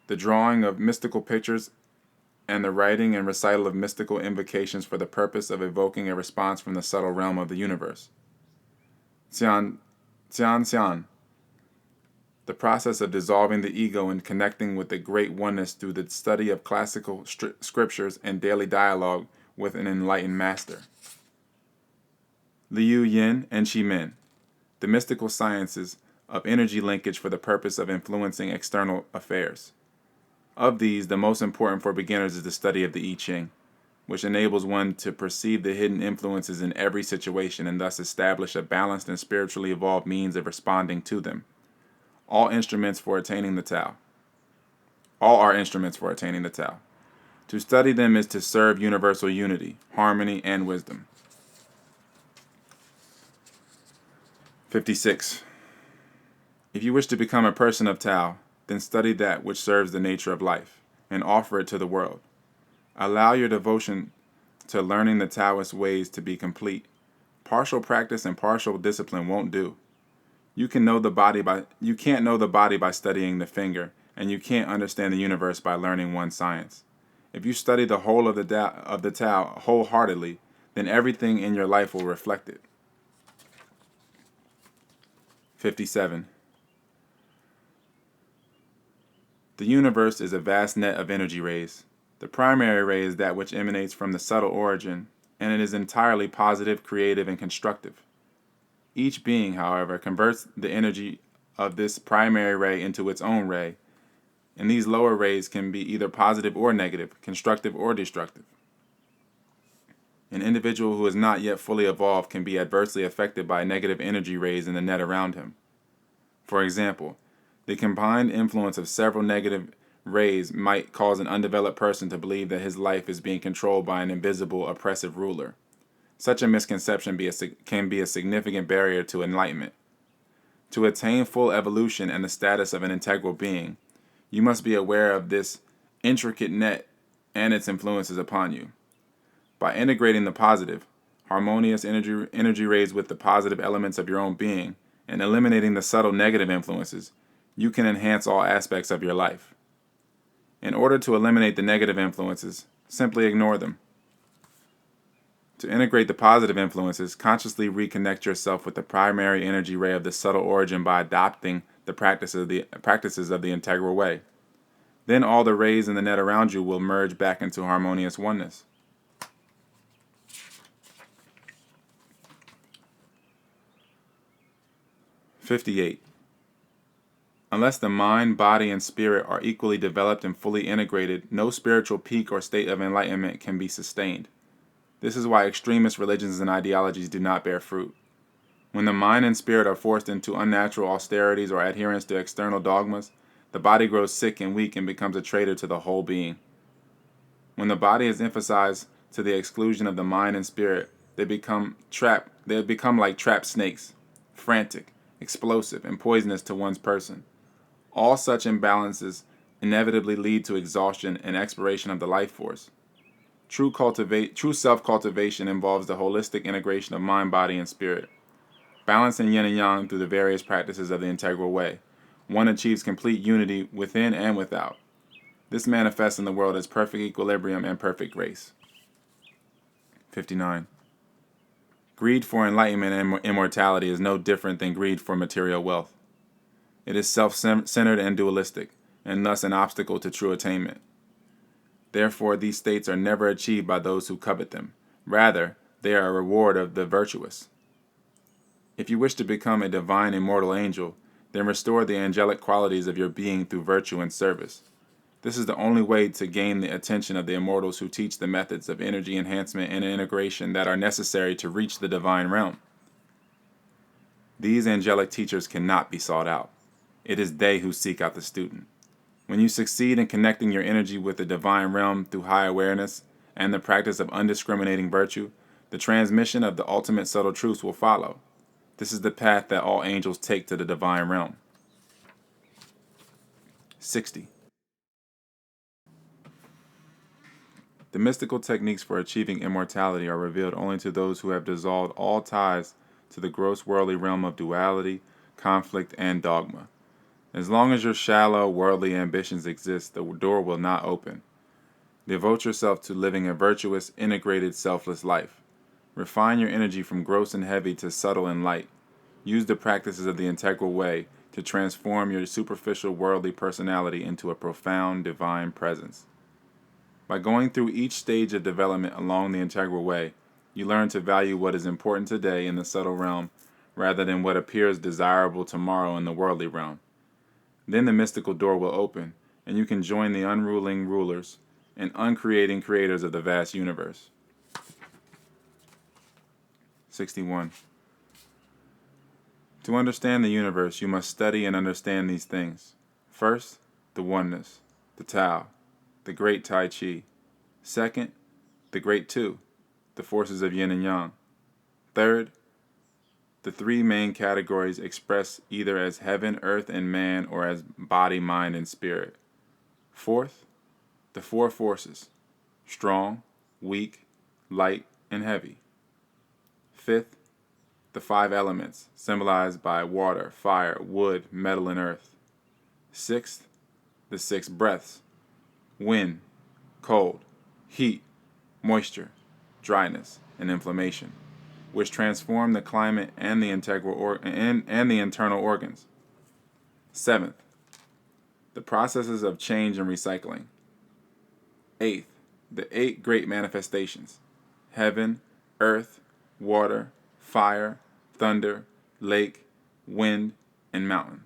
the drawing of mystical pictures and the writing and recital of mystical invocations for the purpose of evoking a response from the subtle realm of the universe. Xian, the process of dissolving the ego and connecting with the great oneness through the study of classical scriptures and daily dialogue with an enlightened master. Liu Yin and Qi Min, the mystical sciences of energy linkage for the purpose of influencing external affairs. Of these, the most important for beginners is the study of the E Ching, which enables one to perceive the hidden influences in every situation and thus establish a balanced and spiritually evolved means of responding to them. All are instruments for attaining the Tao. To study them is to serve universal unity, harmony, and wisdom. 56. If you wish to become a person of Tao, then study that which serves the nature of life, and offer it to the world. Allow your devotion to learning the Taoist ways to be complete. Partial practice and partial discipline won't do. You can't know the body by studying the finger, and you can't understand the universe by learning one science. If you study the whole of the Tao wholeheartedly, then everything in your life will reflect it. 57. The universe is a vast net of energy rays. The primary ray is that which emanates from the subtle origin, and it is entirely positive, creative, and constructive. Each being, however, converts the energy of this primary ray into its own ray, and these lower rays can be either positive or negative, constructive or destructive. An individual who is not yet fully evolved can be adversely affected by negative energy rays in the net around him. For example, the combined influence of several negative rays might cause an undeveloped person to believe that his life is being controlled by an invisible, oppressive ruler. Such a misconception can be a significant barrier to enlightenment. To attain full evolution and the status of an integral being, you must be aware of this intricate net and its influences upon you. By integrating the positive, harmonious energy rays with the positive elements of your own being and eliminating the subtle negative influences, you can enhance all aspects of your life. In order to eliminate the negative influences, simply ignore them. To integrate the positive influences, consciously reconnect yourself with the primary energy ray of the subtle origin by adopting the practices of the integral way. Then all the rays in the net around you will merge back into harmonious oneness. 58. Unless the mind, body, and spirit are equally developed and fully integrated, no spiritual peak or state of enlightenment can be sustained. This is why extremist religions and ideologies do not bear fruit. When the mind and spirit are forced into unnatural austerities or adherence to external dogmas, the body grows sick and weak and becomes a traitor to the whole being. When the body is emphasized to the exclusion of the mind and spirit, they become like trapped snakes, frantic, explosive, and poisonous to one's person. All such imbalances inevitably lead to exhaustion and expiration of the life force. True self-cultivation involves the holistic integration of mind, body, and spirit. Balancing yin and yang through the various practices of the integral way, one achieves complete unity within and without. This manifests in the world as perfect equilibrium and perfect grace. 59. Greed for enlightenment and immortality is no different than greed for material wealth. It is self-centered and dualistic, and thus an obstacle to true attainment. Therefore, these states are never achieved by those who covet them. Rather, they are a reward of the virtuous. If you wish to become a divine immortal angel, then restore the angelic qualities of your being through virtue and service. This is the only way to gain the attention of the immortals who teach the methods of energy enhancement and integration that are necessary to reach the divine realm. These angelic teachers cannot be sought out. It is they who seek out the student. When you succeed in connecting your energy with the divine realm through high awareness and the practice of undiscriminating virtue, the transmission of the ultimate subtle truths will follow. This is the path that all angels take to the divine realm. 60. The mystical techniques for achieving immortality are revealed only to those who have dissolved all ties to the gross worldly realm of duality, conflict, and dogma. As long as your shallow, worldly ambitions exist, the door will not open. Devote yourself to living a virtuous, integrated, selfless life. Refine your energy from gross and heavy to subtle and light. Use the practices of the Integral Way to transform your superficial worldly personality into a profound divine presence. By going through each stage of development along the Integral Way, you learn to value what is important today in the subtle realm rather than what appears desirable tomorrow in the worldly realm. Then the mystical door will open, and you can join the unruling rulers and uncreating creators of the vast universe. 61. To understand the universe, you must study and understand these things. First, the oneness, the Tao, the great Tai Chi. Second, the great Two, the forces of yin and yang. Third, the three main categories expressed either as heaven, earth, and man, or as body, mind, and spirit. Fourth, the four forces, strong, weak, light, and heavy. Fifth, the five elements, symbolized by water, fire, wood, metal, and earth. Sixth, the six breaths, wind, cold, heat, moisture, dryness, and inflammation, which transform the climate and the and the internal organs. Seventh, the processes of change and recycling. Eighth, the eight great manifestations, heaven, earth, water, fire, thunder, lake, wind, and mountain,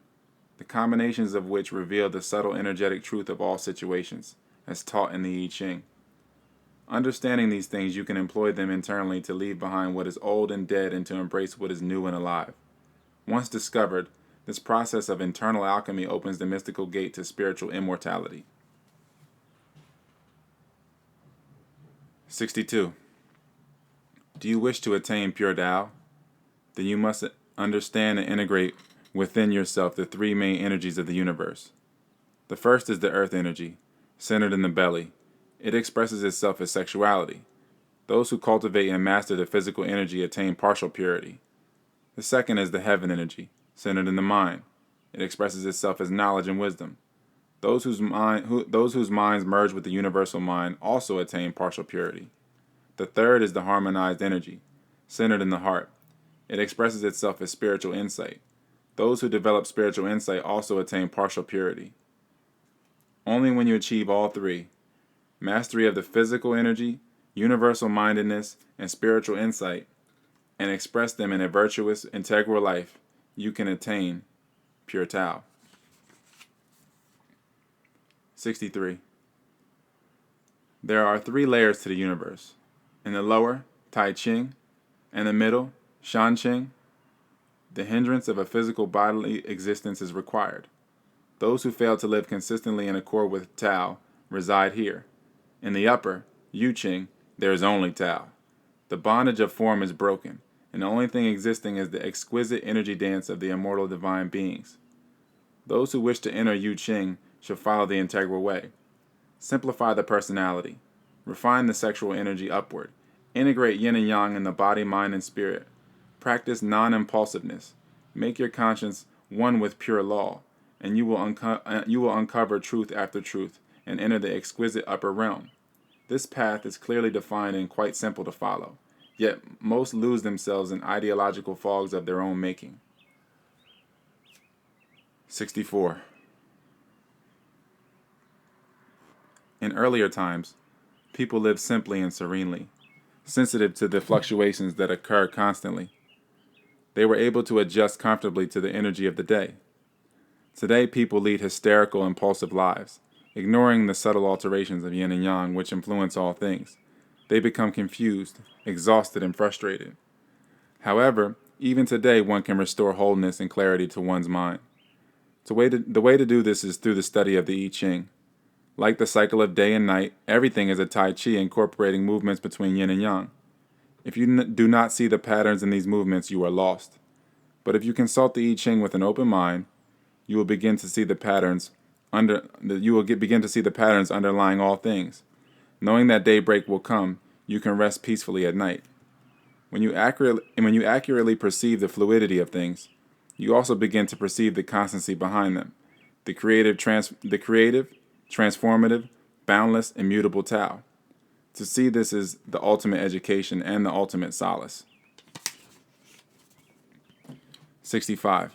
the combinations of which reveal the subtle energetic truth of all situations, as taught in the E Ching. Understanding these things, you can employ them internally to leave behind what is old and dead and to embrace what is new and alive. Once discovered, this process of internal alchemy opens the mystical gate to spiritual immortality. 62. Do you wish to attain pure Tao? Then you must understand and integrate within yourself the three main energies of the universe. The first is the earth energy, centered in the belly. It expresses itself as sexuality. Those who cultivate and master the physical energy attain partial purity. The second is the heaven energy, centered in the mind. It expresses itself as knowledge and wisdom. Those whose minds merge with the universal mind also attain partial purity. The third is the harmonized energy, centered in the heart. It expresses itself as spiritual insight. Those who develop spiritual insight also attain partial purity. Only when you achieve all three, mastery of the physical energy, universal mindedness, and spiritual insight, and express them in a virtuous, integral life, you can attain pure Tao. 63. There are three layers to the universe. In the lower, Tai Ching, and the middle, Shan Ching. The hindrance of a physical bodily existence is required. Those who fail to live consistently in accord with Tao reside here. In the upper, Yu Ching, there is only Tao. The bondage of form is broken, and the only thing existing is the exquisite energy dance of the immortal divine beings. Those who wish to enter Yu Ching should follow the Integral Way. Simplify the personality. Refine the sexual energy upward. Integrate yin and yang in the body, mind, and spirit. Practice non-impulsiveness. Make your conscience one with pure law, and you will uncover truth after truth and enter the exquisite upper realm. This path is clearly defined and quite simple to follow, yet most lose themselves in ideological fogs of their own making. 64. In earlier times, people lived simply and serenely, sensitive to the fluctuations that occur constantly. They were able to adjust comfortably to the energy of the day. Today, people lead hysterical, impulsive lives, ignoring the subtle alterations of yin and yang which influence all things. They become confused, exhausted, and frustrated. However, even today, one can restore wholeness and clarity to one's mind. The way to do this is through the study of the E Ching. Like the cycle of day and night, everything is a Tai Chi incorporating movements between yin and yang. If you do not see the patterns in these movements, you are lost. But if you consult the I Ching with an open mind, you will begin to see the patterns underlying all things. Knowing that daybreak will come, you can rest peacefully at night. When you accurately perceive the fluidity of things, you also begin to perceive the constancy behind them, the creative, transformative, boundless, immutable Tao. To see this is the ultimate education and the ultimate solace. 65.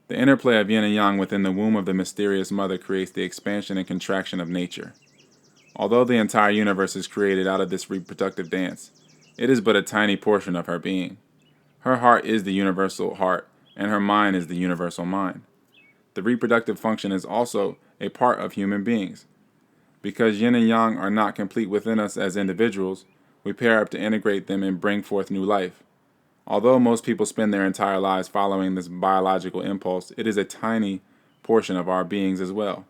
The interplay of yin and yang within the womb of the mysterious mother creates the expansion and contraction of nature. Although the entire universe is created out of this reproductive dance, it is but a tiny portion of her being. Her heart is the universal heart, and her mind is the universal mind. The reproductive function is also a part of human beings. Because yin and yang are not complete within us as individuals, we pair up to integrate them and bring forth new life. Although most people spend their entire lives following this biological impulse, it is a tiny portion of our beings as well.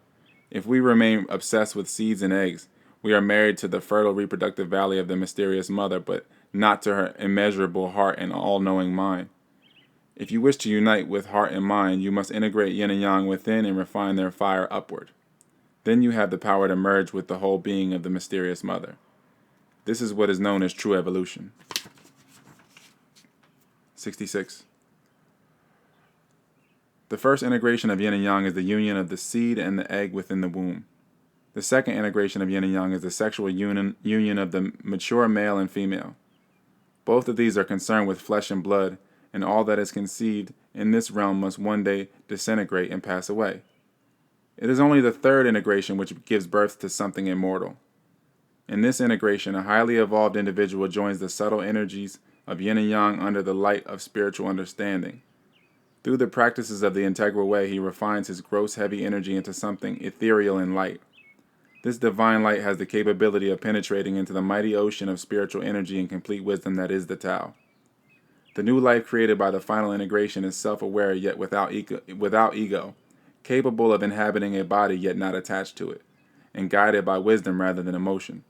If we remain obsessed with seeds and eggs, we are married to the fertile reproductive valley of the mysterious mother, but not to her immeasurable heart and all-knowing mind. If you wish to unite with heart and mind, you must integrate yin and yang within and refine their fire upward. Then you have the power to merge with the whole being of the mysterious mother. This is what is known as true evolution. 66. The first integration of yin and yang is the union of the seed and the egg within the womb. The second integration of yin and yang is the sexual union of the mature male and female. Both of these are concerned with flesh and blood, and all that is conceived in this realm must one day disintegrate and pass away. It is only the third integration which gives birth to something immortal. In this integration, a highly evolved individual joins the subtle energies of yin and yang under the light of spiritual understanding. Through the practices of the Integra Way, he refines his gross heavy energy into something ethereal and light. This divine light has the capability of penetrating into the mighty ocean of spiritual energy and complete wisdom that is the Tao. The new life created by the final integration is self-aware yet without ego, capable of inhabiting a body yet not attached to it, and guided by wisdom rather than emotion.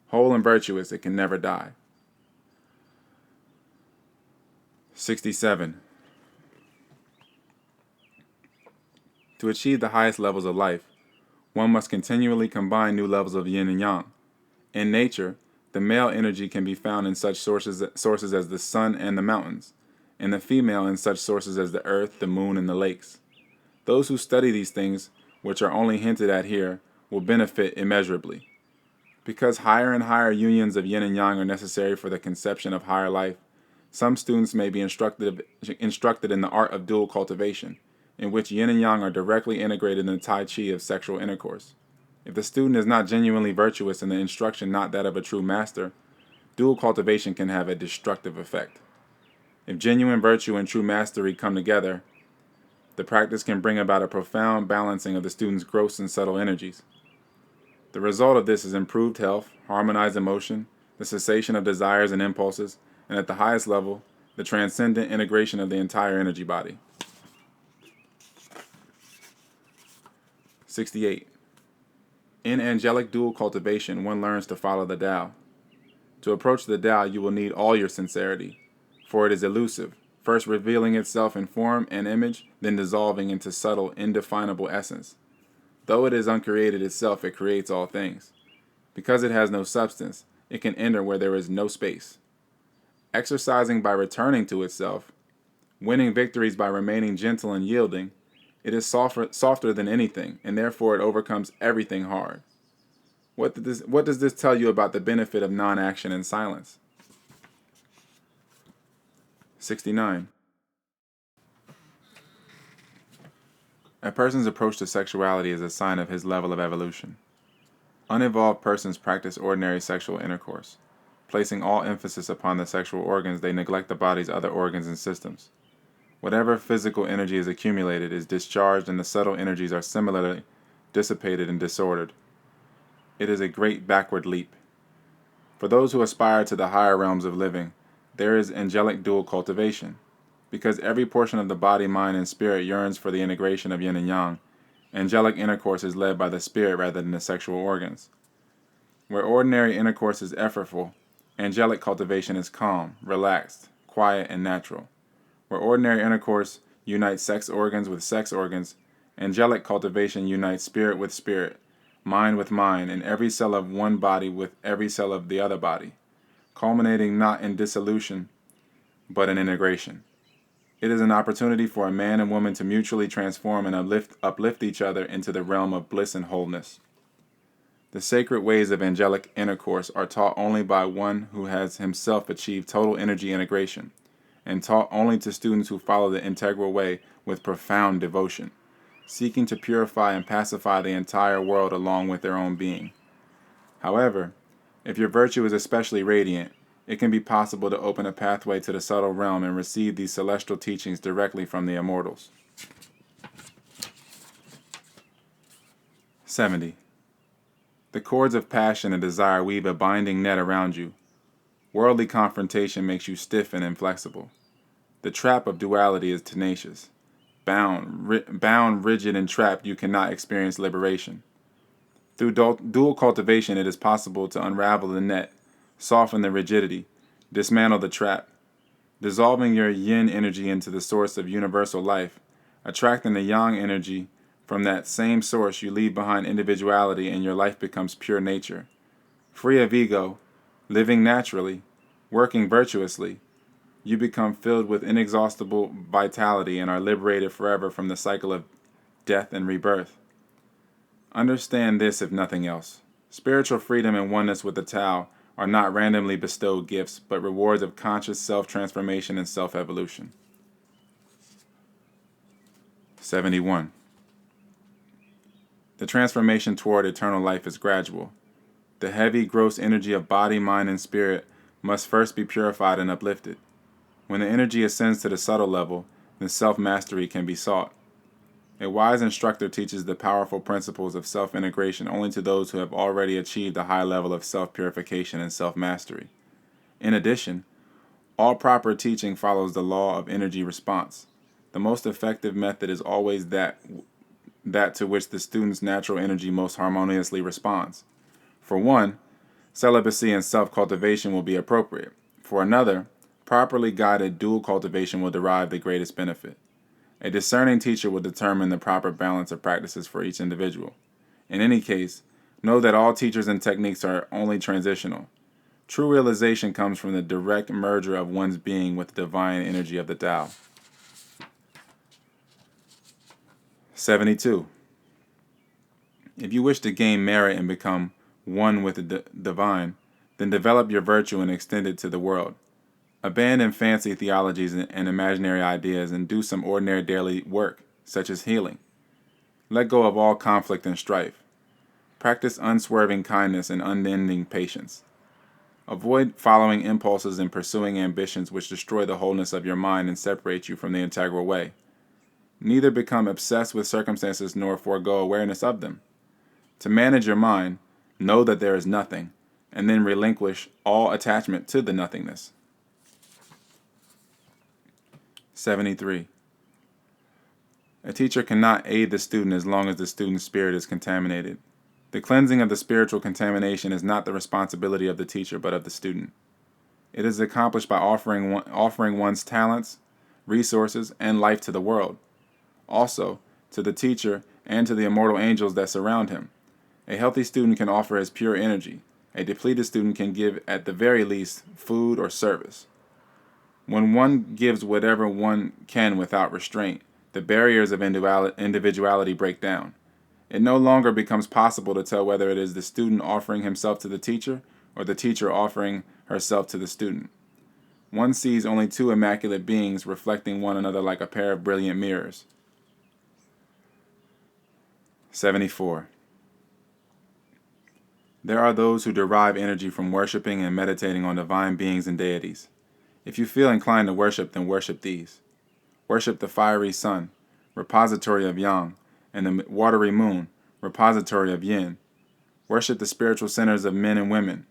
Whole and virtuous, it can never die. 67. To achieve the highest levels of life, one must continually combine new levels of yin and yang. In nature, the male energy can be found in such sources as the sun and the mountains, and the female in such sources as the earth, the moon, and the lakes. Those who study these things, which are only hinted at here, will benefit immeasurably. Because higher and higher unions of yin and yang are necessary for the conception of higher life, some students may be instructed in the art of dual cultivation, in which yin and yang are directly integrated in the Tai Chi of sexual intercourse. If the student is not genuinely virtuous and the instruction not that of a true master, dual cultivation can have a destructive effect. If genuine virtue and true mastery come together, the practice can bring about a profound balancing of the student's gross and subtle energies. The result of this is improved health, harmonized emotion, the cessation of desires and impulses, and at the highest level, the transcendent integration of the entire energy body. 68. In angelic dual cultivation, one learns to follow the Tao. To approach the Tao, you will need all your sincerity, for it is elusive, first revealing itself in form and image, then dissolving into subtle, indefinable essence. Though it is uncreated itself, it creates all things. Because it has no substance, it can enter where there is no space. Exercising by returning to itself, winning victories by remaining gentle and yielding, it is softer than anything, and therefore it overcomes everything hard. What does this tell you about the benefit of non-action and silence? 69. A person's approach to sexuality is a sign of his level of evolution. Unevolved persons practice ordinary sexual intercourse. Placing all emphasis upon the sexual organs, they neglect the body's other organs and systems. Whatever physical energy is accumulated is discharged, and the subtle energies are similarly dissipated and disordered. It is a great backward leap. For those who aspire to the higher realms of living, there is angelic dual cultivation. Because every portion of the body, mind, and spirit yearns for the integration of yin and yang, angelic intercourse is led by the spirit rather than the sexual organs. Where ordinary intercourse is effortful, angelic cultivation is calm, relaxed, quiet, and natural. Where ordinary intercourse unites sex organs with sex organs, angelic cultivation unites spirit with spirit, mind with mind, and every cell of one body with every cell of the other body, culminating not in dissolution, but in integration. It is an opportunity for a man and woman to mutually transform and uplift each other into the realm of bliss and wholeness. The sacred ways of angelic intercourse are taught only by one who has himself achieved total energy integration, and taught only to students who follow the integral way with profound devotion, seeking to purify and pacify the entire world along with their own being. However, if your virtue is especially radiant, it can be possible to open a pathway to the subtle realm and receive these celestial teachings directly from the immortals. 70. The cords of passion and desire weave a binding net around you. Worldly confrontation makes you stiff and inflexible. The trap of duality is tenacious. Bound, rigid, and trapped, you cannot experience liberation. Through dual cultivation, it is possible to unravel the net, soften the rigidity, dismantle the trap, dissolving your yin energy into the source of universal life, attracting the yang energy. From that same source, you leave behind individuality and your life becomes pure nature. Free of ego, living naturally, working virtuously, you become filled with inexhaustible vitality and are liberated forever from the cycle of death and rebirth. Understand this, if nothing else. Spiritual freedom and oneness with the Tao are not randomly bestowed gifts, but rewards of conscious self-transformation and self-evolution. 71. The transformation toward eternal life is gradual. The heavy, gross energy of body, mind, and spirit must first be purified and uplifted. When the energy ascends to the subtle level, then self-mastery can be sought. A wise instructor teaches the powerful principles of self-integration only to those who have already achieved a high level of self-purification and self-mastery. In addition, all proper teaching follows the law of energy response. The most effective method is always that to which the student's natural energy most harmoniously responds. For one, celibacy and self-cultivation will be appropriate. For another, properly guided dual cultivation will derive the greatest benefit. A discerning teacher will determine the proper balance of practices for each individual. In any case, know that all teachers and techniques are only transitional. True realization comes from the direct merger of one's being with the divine energy of the Tao. 72. If you wish to gain merit and become one with the divine, then develop your virtue and extend it to the world. Abandon fancy theologies and imaginary ideas and do some ordinary daily work, such as healing. Let go of all conflict and strife. Practice unswerving kindness and unending patience. Avoid following impulses and pursuing ambitions which destroy the wholeness of your mind and separate you from the integral way. Neither become obsessed with circumstances nor forego awareness of them. To manage your mind, know that there is nothing, and then relinquish all attachment to the nothingness. 73. A teacher cannot aid the student as long as the student's spirit is contaminated. The cleansing of the spiritual contamination is not the responsibility of the teacher, but of the student. It is accomplished by offering one's talents, resources, and life to the world. Also, to the teacher and to the immortal angels that surround him. A healthy student can offer his pure energy. A depleted student can give, at the very least, food or service. When one gives whatever one can without restraint, the barriers of individuality break down. It no longer becomes possible to tell whether it is the student offering himself to the teacher or the teacher offering herself to the student. One sees only two immaculate beings reflecting one another like a pair of brilliant mirrors. 74. There are those who derive energy from worshiping and meditating on divine beings and deities. If you feel inclined to worship, then worship these. Worship the fiery sun, repository of yang, and the watery moon, repository of yin. Worship the spiritual centers of men and women,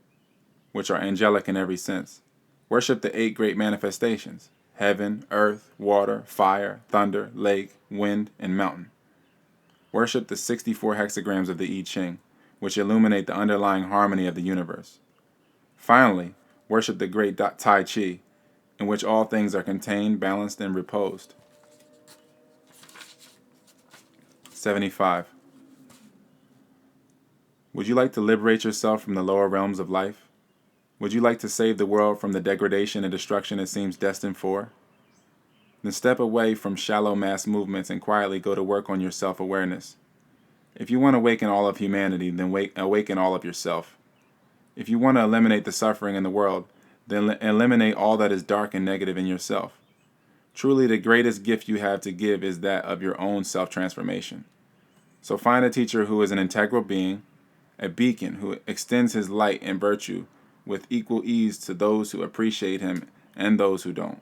which are angelic in every sense. Worship the 8 great manifestations: heaven, earth, water, fire, thunder, lake, wind, and mountain. Worship the 64 hexagrams of the E Ching, which illuminate the underlying harmony of the universe. Finally, worship the great Tai Chi, in which all things are contained, balanced, and reposed. 75. Would you like to liberate yourself from the lower realms of life? Would you like to save the world from the degradation and destruction it seems destined for? Then step away from shallow mass movements and quietly go to work on your self-awareness. If you want to awaken all of humanity, then awaken all of yourself. If you want to eliminate the suffering in the world, then eliminate all that is dark and negative in yourself. Truly, the greatest gift you have to give is that of your own self-transformation. So find a teacher who is an integral being, a beacon who extends his light and virtue with equal ease to those who appreciate him and those who don't.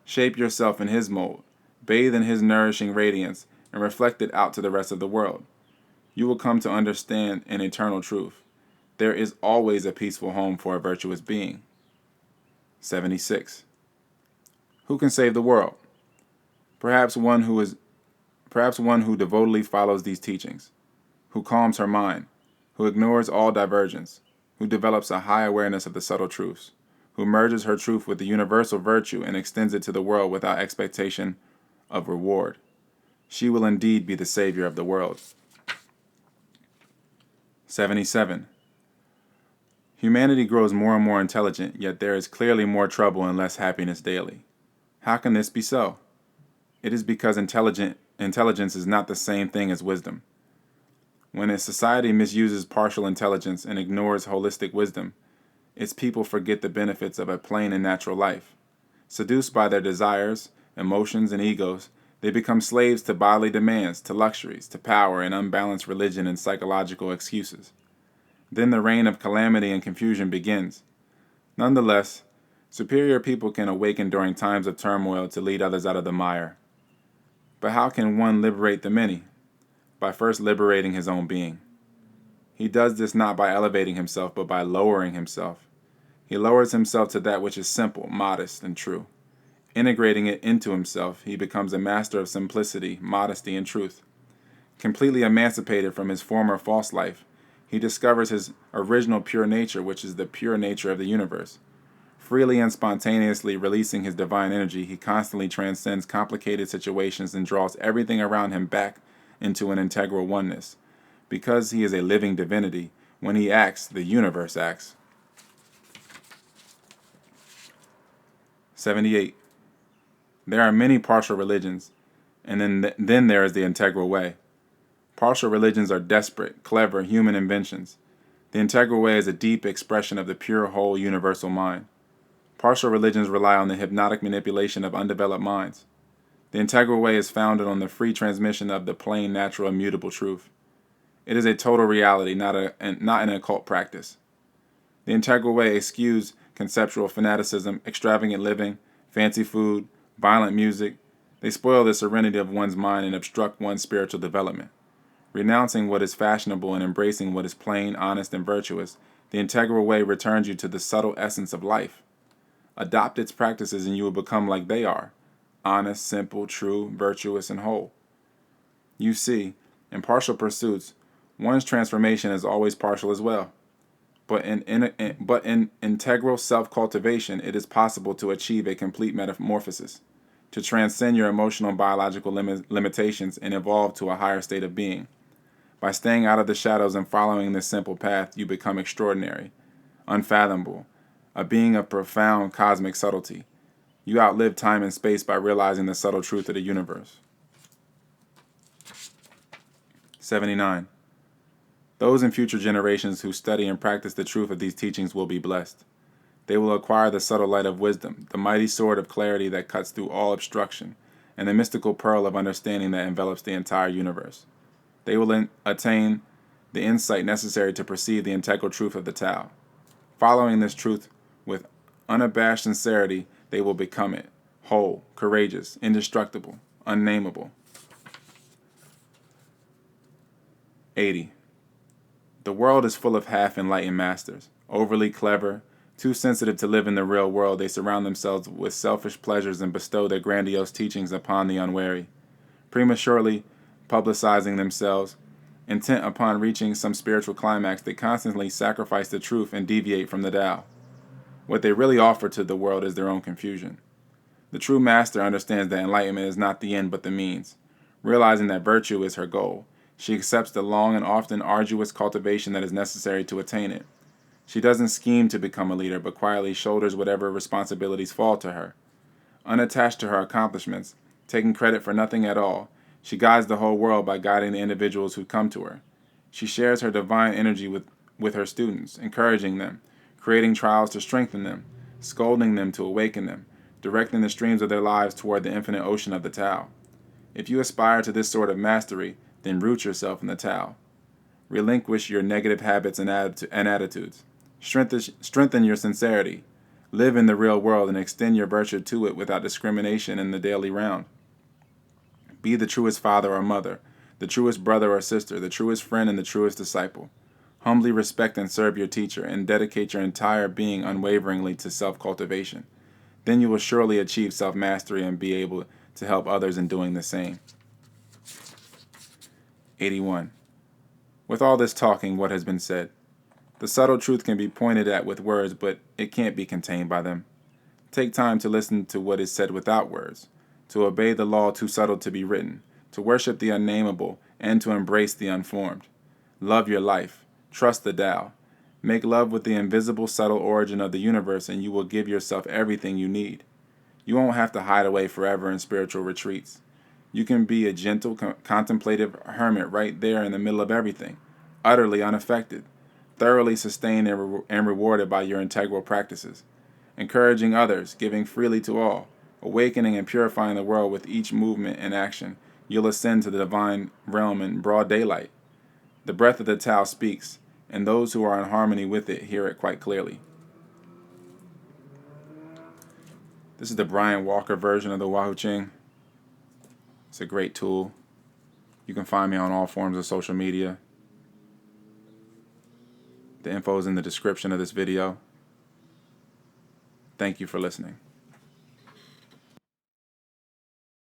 Shape yourself in his mold, bathe in his nourishing radiance, and reflect it out to the rest of the world. You will come to understand an eternal truth. There is always a peaceful home for a virtuous being. 76. Who can save the world? Perhaps one who devotedly follows these teachings, who calms her mind, who ignores all divergence, who develops a high awareness of the subtle truths, who merges her truth with the universal virtue and extends it to the world without expectation of reward. She will indeed be the savior of the world. 77. Humanity grows more and more intelligent, yet there is clearly more trouble and less happiness daily. How can this be so? It is because intelligence is not the same thing as wisdom. When a society misuses partial intelligence and ignores holistic wisdom, its people forget the benefits of a plain and natural life. Seduced by their desires, emotions, and egos, they become slaves to bodily demands, to luxuries, to power, and unbalanced religion and psychological excuses. Then the reign of calamity and confusion begins. Nonetheless, superior people can awaken during times of turmoil to lead others out of the mire. But how can one liberate the many? By first liberating his own being. He does this not by elevating himself, but by lowering himself. He lowers himself to that which is simple, modest, and true. Integrating it into himself, he becomes a master of simplicity, modesty, and truth. Completely emancipated from his former false life, he discovers his original pure nature, which is the pure nature of the universe. Freely and spontaneously releasing his divine energy, he constantly transcends complicated situations and draws everything around him back into an integral oneness. Because he is a living divinity, when he acts, the universe acts. 78. There are many partial religions, and then there is the integral way. Partial religions are desperate, clever, human inventions. The integral way is a deep expression of the pure, whole, universal mind. Partial religions rely on the hypnotic manipulation of undeveloped minds. The integral way is founded on the free transmission of the plain, natural, immutable truth. It is a total reality, not an occult practice. The integral way eschews conceptual fanaticism, extravagant living, fancy food, violent music. They spoil the serenity of one's mind and obstruct one's spiritual development. Renouncing what is fashionable and embracing what is plain, honest, and virtuous, the integral way returns you to the subtle essence of life. Adopt its practices and you will become like they are, honest, simple, true, virtuous, and whole. You see, in partial pursuits, one's transformation is always partial as well. But in integral self-cultivation, it is possible to achieve a complete metamorphosis, to transcend your emotional and biological limitations and evolve to a higher state of being. By staying out of the shadows and following this simple path, you become extraordinary, unfathomable, a being of profound cosmic subtlety. You outlive time and space by realizing the subtle truth of the universe. 79. Those in future generations who study and practice the truth of these teachings will be blessed. They will acquire the subtle light of wisdom, the mighty sword of clarity that cuts through all obstruction, and the mystical pearl of understanding that envelops the entire universe. They will attain the insight necessary to perceive the integral truth of the Tao. Following this truth with unabashed sincerity, they will become it, whole, courageous, indestructible, unnameable. 80. The world is full of half-enlightened masters, overly clever, too sensitive to live in the real world. They surround themselves with selfish pleasures and bestow their grandiose teachings upon the unwary, prematurely publicizing themselves, intent upon reaching some spiritual climax. They constantly sacrifice the truth and deviate from the Tao. What they really offer to the world is their own confusion. The true master understands that enlightenment is not the end but the means. Realizing that virtue is her goal, she accepts the long and often arduous cultivation that is necessary to attain it. She doesn't scheme to become a leader, but quietly shoulders whatever responsibilities fall to her. Unattached to her accomplishments, taking credit for nothing at all, she guides the whole world by guiding the individuals who come to her. She shares her divine energy with her students, encouraging them, creating trials to strengthen them, scolding them to awaken them, directing the streams of their lives toward the infinite ocean of the Tao. If you aspire to this sort of mastery, then root yourself in the Tao. Relinquish your negative habits and attitudes. Strengthen your sincerity. Live in the real world and extend your virtue to it without discrimination in the daily round. Be the truest father or mother, the truest brother or sister, the truest friend and the truest disciple. Humbly respect and serve your teacher, and dedicate your entire being unwaveringly to self-cultivation. Then you will surely achieve self-mastery and be able to help others in doing the same. 81. With all this talking, what has been said? The subtle truth can be pointed at with words, but it can't be contained by them. Take time to listen to what is said without words, to obey the law too subtle to be written, to worship the unnameable, and to embrace the unformed. Love your life. Trust the Tao. Make love with the invisible, subtle origin of the universe, and you will give yourself everything you need. You won't have to hide away forever in spiritual retreats. You can be a gentle, contemplative hermit right there in the middle of everything, utterly unaffected, thoroughly sustained and rewarded by your integral practices, encouraging others, giving freely to all, awakening and purifying the world with each movement and action. You'll ascend to the divine realm in broad daylight. The breath of the Tao speaks, and those who are in harmony with it hear it quite clearly. This is the Brian Walker version of the Wahoo Ching. It's a great tool. You can find me on all forms of social media. The info is in the description of this video. Thank you for listening.